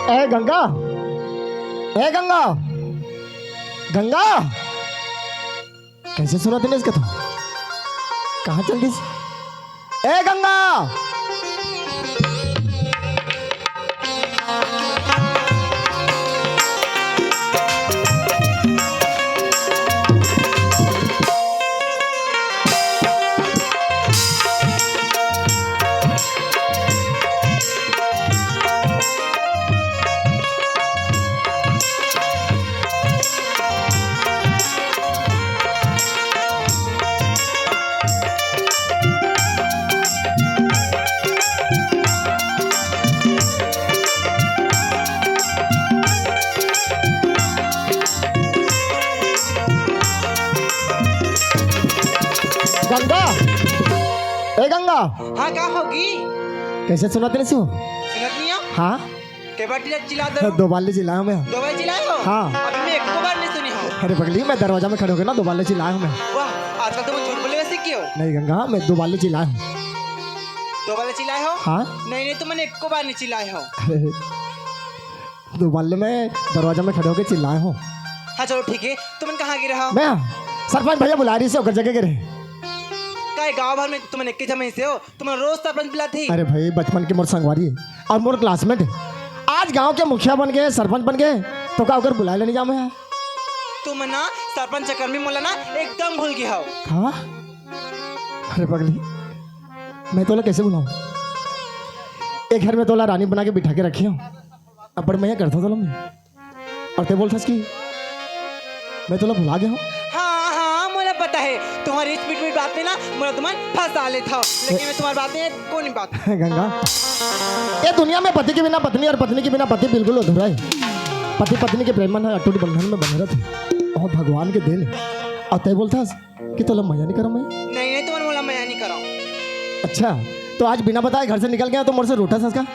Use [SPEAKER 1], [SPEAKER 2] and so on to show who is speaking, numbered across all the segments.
[SPEAKER 1] ए गंगा, ए गंगा, गंगा, कैसे सुना तूने इसका? तो कहाँ चल गई? ए गंगा, गंगा, ए गंगा।
[SPEAKER 2] हाँ क्या होगी?
[SPEAKER 1] कैसे सुना तेरे से?
[SPEAKER 2] सुनत नहीं हो?
[SPEAKER 1] हाँ
[SPEAKER 2] के बार चिल्ला दो।
[SPEAKER 1] दो बार चिल्लाया मैं।
[SPEAKER 2] दो बार चिल्लाए हो?
[SPEAKER 1] हाँ।
[SPEAKER 2] अभी मैं एक दो बार नहीं सुनी हो।
[SPEAKER 1] अरे पगली, मैं दरवाजा में खड़े हो गए ना, दो बार चिल्लाया हूँ मैं।
[SPEAKER 2] वाह, आजकल तुम झूठ बोले सीख गए हो।
[SPEAKER 1] नहीं गंगा, मैं दो बार चिल्लाया हूँ।
[SPEAKER 2] दो बार चिल्लाए हो?
[SPEAKER 1] हाँ।
[SPEAKER 2] नहीं तुम मैंने एक बार नहीं चिल्लाए हो।
[SPEAKER 1] दो बार में दरवाजा में खड़े होकर चिल्लाए हूँ।
[SPEAKER 2] हाँ चलो ठीक है, तुम कहाँ गिरे हो?
[SPEAKER 1] मैं सरपंच भैया बुला रही से होकर जगह गिरे।
[SPEAKER 2] काय गांव भर में तुम एक जमीन से हो, तुम रोज सरपंच बुलाती।
[SPEAKER 1] अरे भाई, बचपन के मोर संगवारी है और मोर क्लासमेट है। आज गांव के मुखिया बन गए, सरपंच बन गए, तो क्या अगर बुला लेने जाओ मैं?
[SPEAKER 2] तुम ना सरपंच चक्कर में मोला ना एकदम भूल गया हो।
[SPEAKER 1] हाँ? अरे पगली, मैं तोला कैसे बुलाऊं? एक घर में तोला रानी बना के बिठा के रखी हूँ। अब पर मैं ये करता तोला मैं, और ते बोलता कि मैं तोला भुला गया हूँ।
[SPEAKER 2] हाँ हाँ मुझे पता है, तुम्हारी स्पीड बात में ना मुझे तुम्हारे फंसा लेता हो, लेकिन मैं तुम्हारी बात में कोई नहीं बात।
[SPEAKER 1] गंगा, ये दुनिया में पति के बिना पत्नी और पत्नी के बिना पति बिल्कुल अधूरा है। पति पत्नी के प्रेम है अटूट बंधन में बंधे रहते और भगवान के देन। और तय बोलता कि तोला मजा नहीं करो मैं?
[SPEAKER 2] नहीं तुम्हारे बोला मैं नहीं करा।
[SPEAKER 1] अच्छा, तो आज बिना बताए घर से निकल गया तो मुझसे रूठा सस का?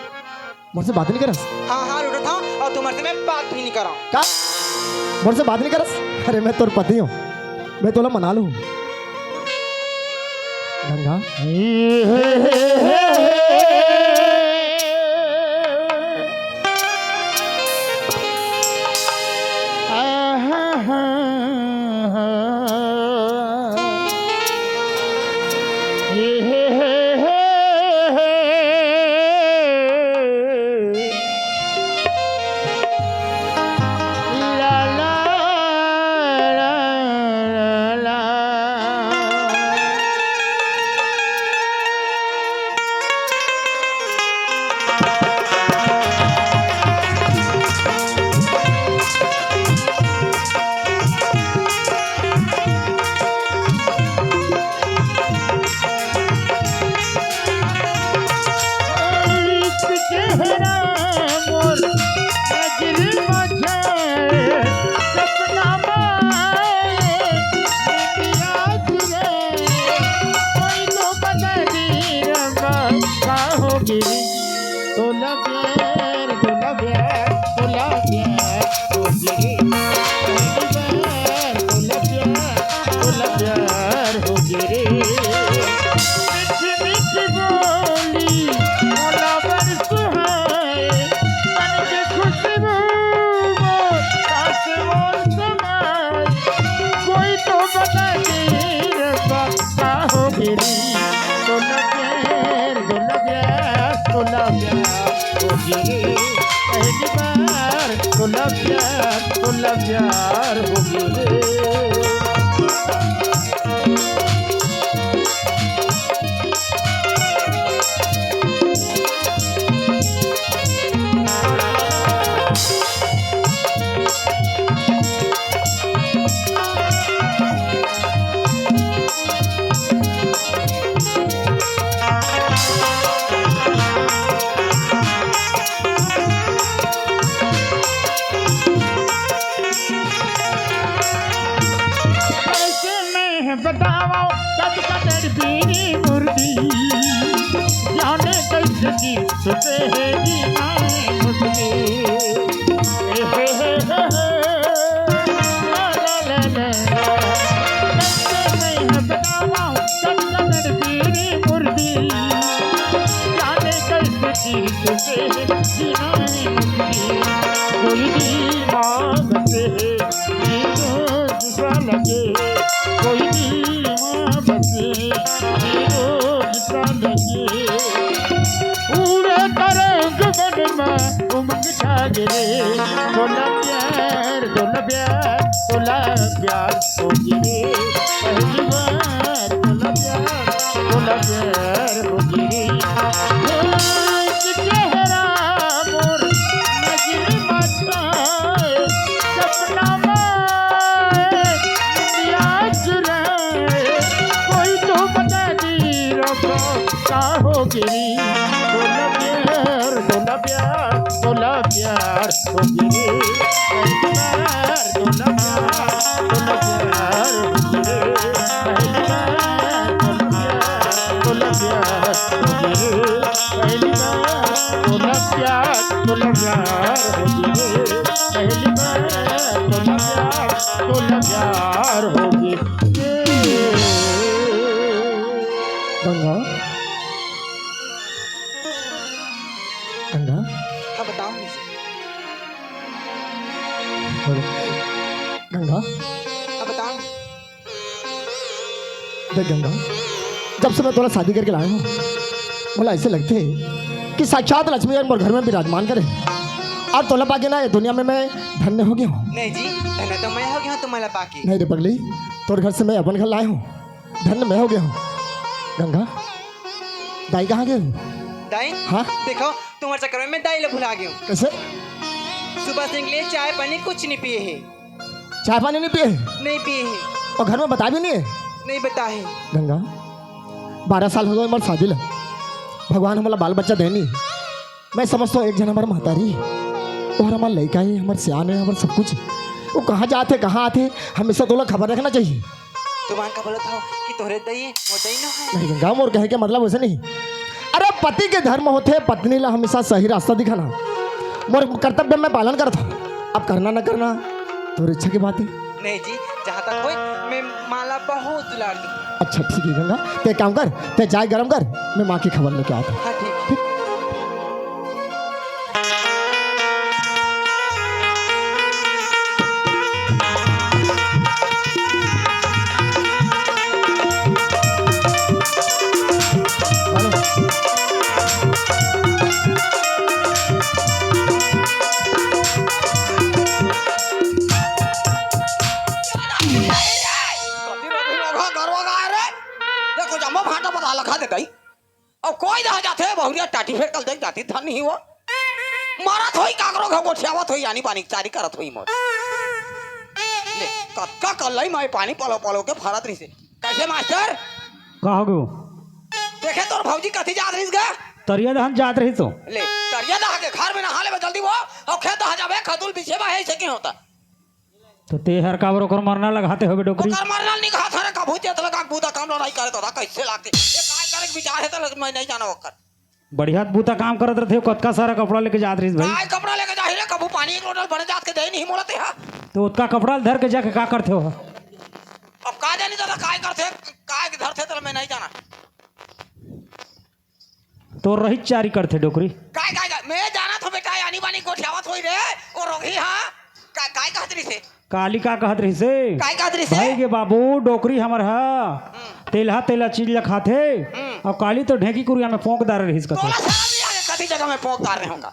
[SPEAKER 1] मुझसे बात नहीं करस?
[SPEAKER 2] हाँ रूठा था, और तुम्हारे से मैं बात भी नहीं करा।
[SPEAKER 1] का मुझसे बात नहीं करस? अरे मैं तोर पति हूँ, मैं तोला मना लूँ। गंगा, प्यार हो गए। बताओ कद कदर बीनी मुर्दी जाने कैसे जी सुते है जी आए मुझे कैसे मैं बताओ कद कदर बीनी मुर्दी जाने कैसे जी सुते है जी आए मुझे
[SPEAKER 3] कोई दिमाग से रोज सा लगे, कोई दिमाग से रोज सा लगे। पूरे तरंग मन में उमंग जागे, तोला प्यार तोला प्यार तोला प्यार हो गिरे, पहली बार तोला प्यार हो गिरे। चेहरा मोर नजर मचाए, सपना में दुनिया चुराए, कोई तो बता दी रब्बा का हो गिरी। तोला प्यार तोला प्यार तोला प्यार हो गिरी, पहली बार तोला प्यार हो गिरी, पहली बार तोला प्यार हो गिरी, पहली बार तोला प्यार हो गिरी, पहली बार तोला प्यार हो गिरी।
[SPEAKER 1] गंगा गंगा
[SPEAKER 2] हाँ बताओ मुझे।
[SPEAKER 1] बोलो। गंगा
[SPEAKER 2] हाँ बताओ।
[SPEAKER 1] देख गंगा, जब से मैं थोड़ा शादी करके लाया हूँ, बोला ऐसे लगते है कि साक्षात लक्ष्मी और घर में विराजमान करे। और तोला पाके ना ये दुनिया में मैं धन्य हो गया हूँ।
[SPEAKER 2] नहीं जी, धन्य तो मैं हो गया हूँ तुम्हारा पाकी।
[SPEAKER 1] नहीं रे पगली, तोर घर से मैं अपन घर लाया हूँ, धन्य मैं हो गया हूँ। गंगा दाई कहाँ गए हो?
[SPEAKER 2] दाई?
[SPEAKER 1] हाँ
[SPEAKER 2] देखो तुम्हारे चक्कर में मैं दाई ले भुला गई हूँ।
[SPEAKER 1] कैसे?
[SPEAKER 2] सुबह से निकले चाय पानी कुछ नहीं पिए है।
[SPEAKER 1] चाय पानी नहीं पिए?
[SPEAKER 2] नहीं पिए है।
[SPEAKER 1] और घर में बता भी नहीं है?
[SPEAKER 2] नहीं बता है।
[SPEAKER 1] गंगा 12 साल हो गए हमारे शादी ला, भगवान हमारा बाल बच्चा देनी। मैं समझता हूँ एक जन हमारा महतारी और हमारा लड़का है, हमारे सियान है, हमारा सब कुछ। वो कहाँ जाते कहाँ आते हमेशा तो खबर रखना चाहिए।
[SPEAKER 2] तुम्हारा खबर था कि तोहरे दई है वो दई ना है।
[SPEAKER 1] नहीं गंगा, मोर कहे के मतलब वैसे नहीं। अरे पति के धर्म होते पत्नी ला हमेशा सही रास्ता दिखाना, मोर कर्तव्य में पालन करता हूँ। अब करना न करना तो इच्छा की बात है।
[SPEAKER 2] नहीं जी, जहाँ तक हो मैं माला बहुत दुलार दूँ।
[SPEAKER 1] अच्छा ठीक है गंगा, ते काम कर, ते चाय गरम कर, मैं माँ की खबर लेके आता हूँ।
[SPEAKER 2] हाँ ठीक है।
[SPEAKER 4] अब कोई रह जाते बहुरिया टाटी फेंक कल देख जाती धन नहीं हुआ मारत होई काकरो घो गोठियावत होई यानी पानी चारी करत होई मोर ले कक्का कल्लाई मैं पानी पलो पलो के फरत रही से कैसे मास्टर
[SPEAKER 3] कहाँ गो?
[SPEAKER 4] देखे तोर भौजी कथी जात रहीस गे?
[SPEAKER 3] तरिया दहन जात रही तो
[SPEAKER 4] ले तरिया दहा के घर में नहा ले जल्दी वो और खेत दहा जाबे खदुल पीछे बा है से क्यों होता
[SPEAKER 3] तो तेहर काबर ओकर मरना लगाते होबे डोकरी।
[SPEAKER 4] ओकर मरनल निकाह थारे कभू तेत लगा बूदा काम नहीं करे तो कैसे लागते ये काय करे के विचार है तो मैं नहीं जाना ओकर
[SPEAKER 3] बढ़िया बूता काम करत रहे, कतका सारा कपड़ा लेके जात रही भाई।
[SPEAKER 4] काय कपड़ा लेके जाहि रे कभू पानी एक लोटल बने जात के दे नहीं मोलते हा
[SPEAKER 3] तो उतका कपड़ा धर के जाके का करते हो?
[SPEAKER 4] अब का जानी दादा काय करते काय धरते तो मैं नहीं जाना
[SPEAKER 3] तो रही चारी करते डोकरी।
[SPEAKER 4] काय काय काय मैं जाना था बेटा यानी बानी गोठियावत होई रे और रोगी हां काय काय कहत रही से
[SPEAKER 3] काली का कहत रही से
[SPEAKER 4] काय कहत रही से
[SPEAKER 3] भाई के बाबू डोकरी हमर हा तेलहा तेला चीज ला खाते और काली तो ढेकी कुरिया में पोंकदार रही इसका।
[SPEAKER 4] तोला सारा भी आगे कथी जगह में पोंकदार रहे होगा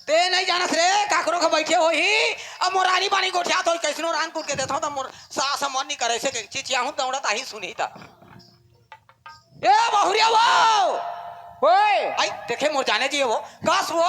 [SPEAKER 4] ते नहीं जानत रे काकरो के बैठे होई अब मोरानी बानी गोठियात होई कैसनो रान कूट के देथो त मोर सास मन नहीं करे से चिचिया हूं दौड़त आही सुनी ता ए बहुरिया वो ओए आई देखे मोर जाने जी वो कस वो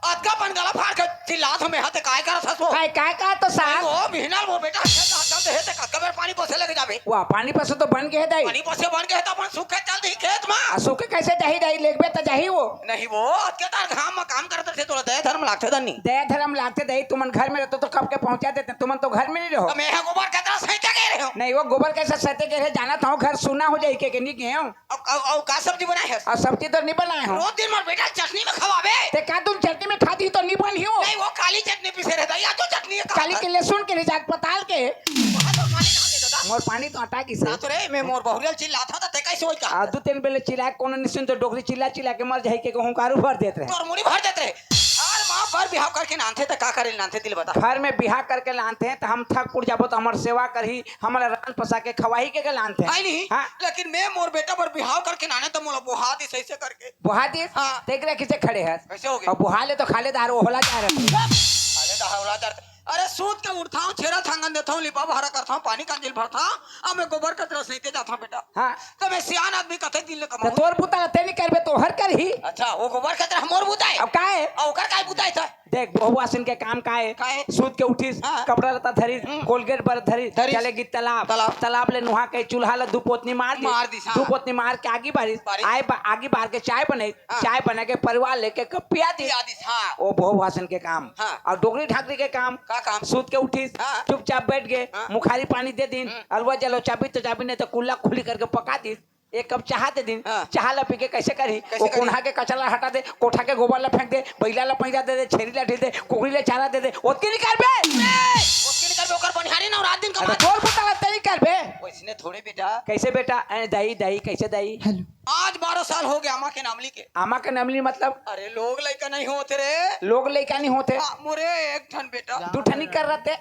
[SPEAKER 4] अतका पन गला फाड़ के चिल्लात हमें हाथ काय करत हस वो
[SPEAKER 5] काय का तो साहब
[SPEAKER 4] वो बिहनल वो बेटा चल दे ते कबर पानी पोसे लेके जाबे
[SPEAKER 5] वाह पानी पसो तो बन के दाई
[SPEAKER 4] पानी पोसे बन के है त अपन सूखे चल दी खेत में
[SPEAKER 5] सुके कैसे दही दाई लेगबे त जाही वो
[SPEAKER 4] नहीं वो अतके तार घाम में काम करत थे तोरा दया धर्म लागते दनी
[SPEAKER 5] दया धर्म लागते दही तुमन घर में रहते तो कब के पहुंचा देते तुमन तो घर में नहीं रहो
[SPEAKER 4] तो मैं गोबर के तरह सही के रहे हो
[SPEAKER 5] नहीं वो गोबर कैसे सते के रहे जाना था घर सुना हो जाई के नहीं गए
[SPEAKER 4] और का सब्जी बनाए है
[SPEAKER 5] और सब्जी तो नहीं बनाए हो
[SPEAKER 4] रोज दिन में बेटा चटनी में खवावे
[SPEAKER 5] ते का तुम चटनी में खाती तो नहीं बनी हो
[SPEAKER 4] नहीं वो काली चटनी पीसे रहता या तो चटनी है
[SPEAKER 5] काली के लहसुन के रिजात पताल के मोर पानी तो हटा की से
[SPEAKER 4] तो रे मैं मोर बहुरियल चिल्ला था ते कैसे होई का
[SPEAKER 5] आ दो तीन बेले चिल्ला कोनो निसिन तो डोगरी चिल्ला चिल्ला के मर जाई के हुंकारू भर देत रहे
[SPEAKER 4] तोर मुड़ी भर देत रहे बिहाव करके नानथे तो का करे नानथे दिल बता।
[SPEAKER 5] घर में बिहा करके लानते हैं तो हम थक पुर जाबो तो हमार सेवा करही, हमारा रान पसा के खवाही के लानते
[SPEAKER 4] आई
[SPEAKER 5] हैं।
[SPEAKER 4] नहीं
[SPEAKER 5] हाँ।
[SPEAKER 4] लेकिन मैं मोर बेटा पर बिहाव करके नाने तो मोला बुहा दी सही से करके।
[SPEAKER 5] बुहा दी
[SPEAKER 4] हाँ।
[SPEAKER 5] देख रहे किसे खड़े हैं
[SPEAKER 4] कैसे हो गए?
[SPEAKER 5] और बुहा ले तो खाले दार होला जा रहे
[SPEAKER 4] अरे दहावला दर अरे सूत के उठता हूँ, छेरा थांगन देता हूँ, लिपा भरा करता हूँ, पानी कांजिल भरता हूँ, अब मैं गोबर कचरा सहीते जाता हूँ बेटा।
[SPEAKER 5] हाँ
[SPEAKER 4] तो मैं सियान आदमी कथे दिल
[SPEAKER 5] तो
[SPEAKER 4] कमाऊं।
[SPEAKER 5] तोर पुता ते नहीं करबे तो हर कर ही।
[SPEAKER 4] अच्छा वो गोबर कचरा मोर बुताए
[SPEAKER 5] अब का है
[SPEAKER 4] और ओकर काय बुताए था।
[SPEAKER 5] देख बहुआ सिन के काम का है
[SPEAKER 4] काहे?
[SPEAKER 5] सूत के उठीस
[SPEAKER 4] हाँ।
[SPEAKER 5] कपड़ा लता धरी कोलगेट पर धरी
[SPEAKER 4] धरिस।
[SPEAKER 5] चलेगी तालाब
[SPEAKER 4] तालाब।
[SPEAKER 5] तालाब ले नुहा के चूल्हा ले दू पोतनी मार
[SPEAKER 4] दिस, हाँ।
[SPEAKER 5] दू पोतनी मार के आगी बारिश
[SPEAKER 4] बारिश।
[SPEAKER 5] आगी बार के चाय बने
[SPEAKER 4] हाँ।
[SPEAKER 5] चाय बना के परिवार लेके कप पिया दी
[SPEAKER 4] दिस हाँ
[SPEAKER 5] ओ बहुआ सिन के काम
[SPEAKER 4] हाँ।
[SPEAKER 5] और डोगरी ठाकरी के काम
[SPEAKER 4] का काम?
[SPEAKER 5] सूत के उठीस
[SPEAKER 4] हाँ।
[SPEAKER 5] चुपचाप बैठ गए
[SPEAKER 4] हाँ।
[SPEAKER 5] मुखारी पानी दे दिन अलवा जलो चाबी तो चाबी नहीं तो कुल्ला खुली करके पका दी एक कप चाह दे दिन
[SPEAKER 4] हाँ।
[SPEAKER 5] चाह ला पी के कैसे करी
[SPEAKER 4] कैसे
[SPEAKER 5] वो
[SPEAKER 4] करी?
[SPEAKER 5] कोन्हा के कचरा हटा दे कोठा के गोबर ला फेंक दे बैला ला पैदा दे दे छेरी ला ढील दे कुकड़ी ला चारा दे दे ओतके नहीं करबे
[SPEAKER 4] उसके निकल बे ओकर बनिहारी ना रात दिन
[SPEAKER 5] अरे
[SPEAKER 4] कमा।
[SPEAKER 5] तोर पुता ला तेरी करबे
[SPEAKER 4] वैसने थोड़े बेटा।
[SPEAKER 5] कैसे बेटा दही दही कैसे दही
[SPEAKER 1] हेलो
[SPEAKER 4] आज 12 साल हो गया अम्मा के नामली के।
[SPEAKER 5] आमा के नमली मतलब
[SPEAKER 4] अरे लोग लइका नहीं होते रे।
[SPEAKER 5] लोग लइका नहीं होते
[SPEAKER 4] मोरे एक ठन बेटा
[SPEAKER 5] दू ठनी कर रहते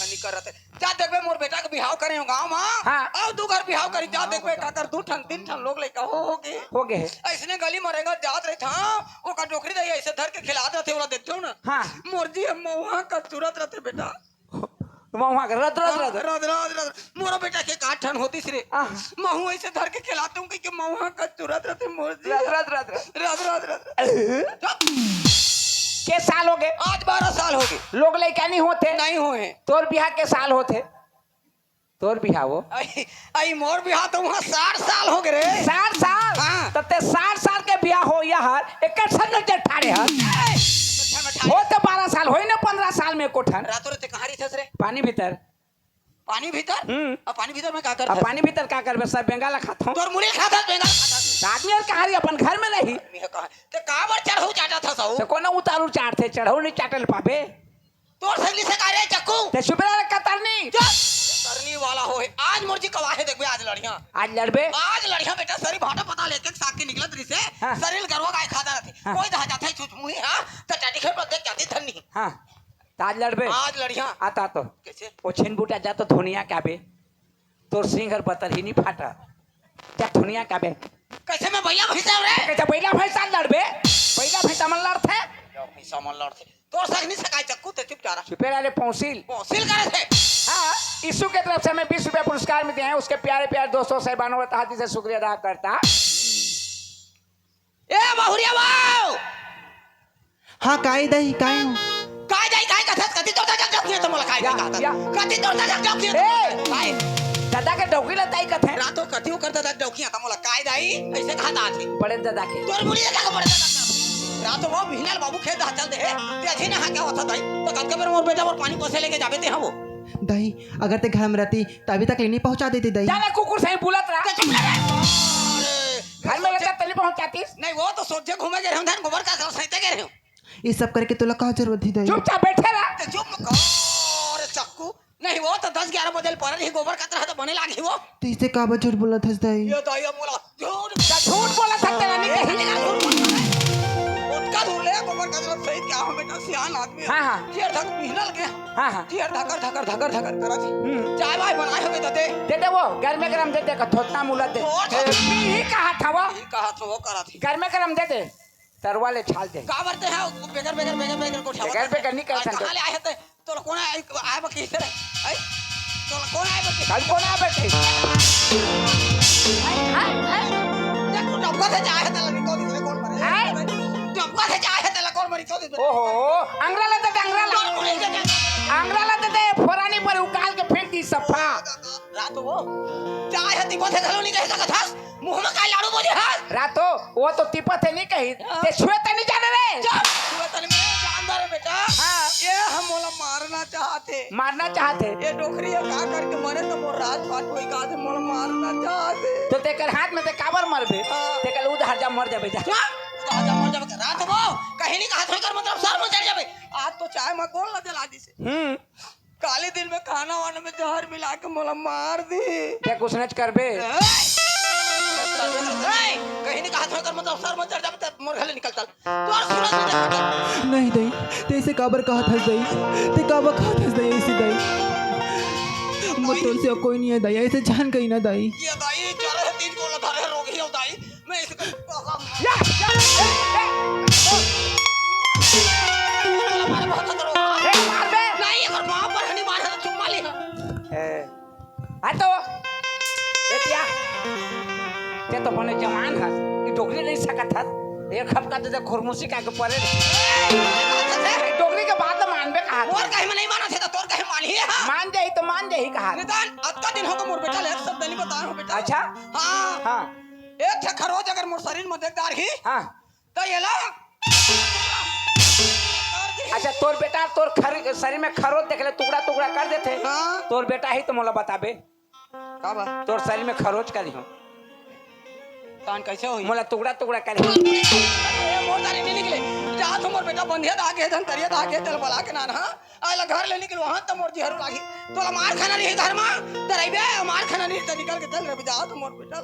[SPEAKER 4] नहीं कर रहे जा देखबे मोर बेटा के बिहाव करे हो गांव में।
[SPEAKER 5] हाँ।
[SPEAKER 4] और दू घर बिहाव करी जा देखबे काकर 2 ठन 3 ठन लोग लइका हो गए।
[SPEAKER 5] हो गए
[SPEAKER 4] ऐसने गली मरेगा जात रहे था ओका डोकरी दही ऐसे धर के खिला देते वाला देखते हो ना।
[SPEAKER 5] हाँ।
[SPEAKER 4] मुर्जी हम वहां का तुरंत रहते बेटा।
[SPEAKER 5] वहाँ के रद रद रद
[SPEAKER 4] रद रद रद मोरा बेटा के 8 ठन होती रे।
[SPEAKER 5] हाँ।
[SPEAKER 4] महू ऐसे धर के खिलाते हूं कि महुआ का तुरंत रहते मुर्जी
[SPEAKER 5] रद रद रद रद
[SPEAKER 4] रद रद रद।
[SPEAKER 5] के साल हो गए
[SPEAKER 4] आज 12 साल हो गए
[SPEAKER 5] लोग लइका नहीं होते
[SPEAKER 4] नहीं हुए।
[SPEAKER 5] तोर बिहा के साल होते तोर बिहा वो
[SPEAKER 4] आई मोर बिहाव तो वहां 60 साल हो गए रे।
[SPEAKER 5] 60 साल
[SPEAKER 4] हाँ।
[SPEAKER 5] तब ते 60 साल के बिया हो यार एक सन नजर ठाड़े हर हो तो 12 साल होई ना 15 साल में कोठन
[SPEAKER 4] रातों रात कहां रही थे रे?
[SPEAKER 5] पानी भीतर
[SPEAKER 4] पानी भीतर। अब पानी भीतर में का कर
[SPEAKER 5] अब पानी भीतर का करबे सब बेंगाला खाता हूं
[SPEAKER 4] तोर मुड़ी खाता बेंगल खाता
[SPEAKER 5] आदमी और कहारी अपन घर में रही
[SPEAKER 4] मी कहा ते काबर चढ़ऊ चाटा था
[SPEAKER 5] तो
[SPEAKER 4] सऊ
[SPEAKER 5] कोनो उतारू चाट थे चढ़ो नहीं चाटल पाबे
[SPEAKER 4] तोर सगली से कारे चक्कू
[SPEAKER 5] ते सुबेरा कतरनी
[SPEAKER 4] करनी वाला हो आज मुर्जी कवाहे देखबे आज लड़ियां
[SPEAKER 5] आज लड़बे
[SPEAKER 4] आज लड़ियां बेटा सरी भाटा पता लेके एक साथ के निकलत रही से
[SPEAKER 5] हाँ।
[SPEAKER 4] शरीर गरवा गाय खाता रहती
[SPEAKER 5] हाँ।
[SPEAKER 4] कोई दहा जाता है छुछ मुही हां त टाटी खेत पर देख जाती धन्नी
[SPEAKER 5] हां आज लड़बे
[SPEAKER 4] आज लड़ियां
[SPEAKER 5] आता तो
[SPEAKER 4] कैसे
[SPEAKER 5] ओ छिन बूटा जा तो धुनिया काबे तोर सिंगर पतर ही नहीं फाटा क्या धुनिया काबे
[SPEAKER 4] कैसे मैं भैया भैंसा रे
[SPEAKER 5] कहता पहिला भैंसा लड़बे पहिला भैंसा मन लड़थे
[SPEAKER 4] भैंसा मन लड़ते तोर सगनी से काय चक्कू ते चुप जा रहा
[SPEAKER 5] सुपेरा रे पौसिल
[SPEAKER 4] सील करे थे।
[SPEAKER 5] हाँ यीशु के तरफ से हमें 20 रुपया पुरस्कार मिलते हैं उसके प्यारे प्यारे दोस्तों साहिबानों और तहाती से शुक्रिया अदा करता
[SPEAKER 4] ए बहुरिया वाओ
[SPEAKER 1] हाँ काय दही काय हो
[SPEAKER 4] काय जाई काय कथत कति तोता जग जग तो मोला काय
[SPEAKER 5] या,
[SPEAKER 4] जाई
[SPEAKER 5] या।
[SPEAKER 4] कति तोता जग जग
[SPEAKER 5] ए!
[SPEAKER 4] काय
[SPEAKER 5] दादा के डौकी लताई कथे
[SPEAKER 4] रातो कति करता जग डौकी आता मोला काय जाई ऐसे कहा दाथी
[SPEAKER 5] बड़े दादा के
[SPEAKER 4] तोर बुढ़ी का पड़े रातो वो भिनल बाबू खेत दा चल दे ते अथी ना क्या होता दाई तो कद के बेर मोर बेटा और पानी पोसे लेके जाबे ते हम
[SPEAKER 6] दही अगर ते घर में रहती तो अभी तक लेनी पहुंचा देती दही
[SPEAKER 5] जाना कुकुर सही बुलत रहा
[SPEAKER 4] चुप रे
[SPEAKER 5] घर में रहता तली पहुंचाती
[SPEAKER 4] नहीं वो तो सोचे घूमे गए हम धन गोबर का सहित गए हम
[SPEAKER 6] ये सब करके तुला कहा जरूरत थी दही
[SPEAKER 5] चुपचाप बैठे रहा
[SPEAKER 4] ते चुप कर चक्कू नहीं वो तो 10-11 बजे पर ही गोबर का तरह तो बने लागी वो
[SPEAKER 6] तो इसे का झूठ बोला था दही
[SPEAKER 4] ये तो ये मोला झूठ
[SPEAKER 5] झूठ बोला सकते नहीं कहीं
[SPEAKER 4] उसका धूल ले गोबर का तरह सहित क्या हम बेटा सियान आदमी
[SPEAKER 5] हाँ, हाँ।
[SPEAKER 4] टियर धक भिनल के
[SPEAKER 5] हाँ हाँ
[SPEAKER 4] टियर धकर धकर धकर धकर करा थी चाय वाय बनाए होगे तो दे
[SPEAKER 5] दे दे वो घर में गरम दे दे का थोतना मुला दे ही कहा था वो
[SPEAKER 4] ही कहा तो वो करा थी
[SPEAKER 5] घर में गरम दे दे तरवा ले छाल दे
[SPEAKER 4] का बरते हैं बेगर बेगर बेगर बेगर को छावा
[SPEAKER 5] बेगर बेगर नहीं कर सकते।
[SPEAKER 4] कहां ले आए थे तो कौन आए बकी से आई तो कौन आए बकी
[SPEAKER 5] कल को ना बैठे
[SPEAKER 4] देख तू डबका से जाए थे लगी को दूसरे कौन मरे डबका से जाए थे कौन मरी तो दूसरे
[SPEAKER 5] ओहो अंगराला दे अंगराला दे फोरानी पर उकाल के फेंक दी सफा
[SPEAKER 4] रात वो चाय हती को थे घलो नहीं कह सकत हस मुंह में का लाड़ू बोझे हस
[SPEAKER 5] रातो वो तो तिपत है नहीं कही ते छुए ते नहीं जाने रे
[SPEAKER 4] तू तने में जानदार है बेटा
[SPEAKER 5] हाँ।
[SPEAKER 4] ये हम मोला मारना चाहते
[SPEAKER 5] मारना चाहते
[SPEAKER 4] ये डोकरी का करके मरे तो मोर राज पाट होई का से मोला मारना चाहते
[SPEAKER 5] तो तेकर हाथ में ते काबर मरबे
[SPEAKER 4] हाँ।
[SPEAKER 5] तेकर उधर जा मर जाबे जा
[SPEAKER 4] राजा मर जाबे रात वो कहीं नहीं कहा कर मतलब सर में चढ़ जाबे आज तो चाय में कौन लगे लादी से काले दिन में खाना वाने में जहर मिला के मोला मार दी
[SPEAKER 5] ते कुछ नच करबे
[SPEAKER 4] कहीं नहीं कहा कर मतलब सर में चढ़ जाबे तो मोर घले निकल चल तो और सूरज में
[SPEAKER 6] नहीं दही काबर कहत हस दई ते काबर कहत हस दई ऐसी दई मत तोर से कोई नहीं है दई ऐसे जान कहीं ना दई
[SPEAKER 4] ये दाई चले 3 गोला धरे रोगी हो दाई मैं इसको
[SPEAKER 5] या
[SPEAKER 4] मारे बहुत करो
[SPEAKER 5] मार बे
[SPEAKER 4] नहीं अगर मां पर हनी मारे तो चुप माली
[SPEAKER 5] आ तो एतिया ते तो बने जवान हस ई डोगरी नहीं सकत हस एक हफ्ता तो खुरमुसी का के परे डोगरी के बाद मानबे कहा
[SPEAKER 4] और कहीं में नहीं माना थे तो तोर कहीं मानी है
[SPEAKER 5] मान जाही कहा
[SPEAKER 4] निदान अत्ता दिन हो को मोर बेटा ले सब दली बता हो बेटा
[SPEAKER 5] अच्छा
[SPEAKER 4] हां
[SPEAKER 5] हाँ
[SPEAKER 4] एक ठे खरोज अगर मोर शरीर में देखदार ही
[SPEAKER 5] हाँ
[SPEAKER 4] तो ये ला
[SPEAKER 5] अच्छा तोर बेटा तोर शरीर में खरोच देख ले टुकड़ा टुकड़ा कर देते
[SPEAKER 4] हाँ।
[SPEAKER 5] तोर बेटा ही तो मोला बताबे
[SPEAKER 4] का बा
[SPEAKER 5] तोर शरीर में खरोच करी हो
[SPEAKER 4] तान कैसे होई
[SPEAKER 5] मोला टुकड़ा टुकड़ा करी
[SPEAKER 4] ए मोर दारी नहीं निकले जा तो मोर बेटा बंधिया आगे धन तरिया आगे चल बला के ना हां आइला घर ले निकल वहां तो मोर जिहर लागी तोला मार खाना नहीं घर में तराइबे मार खाना नहीं तो निकल के चल रे जा तो मोर बेटा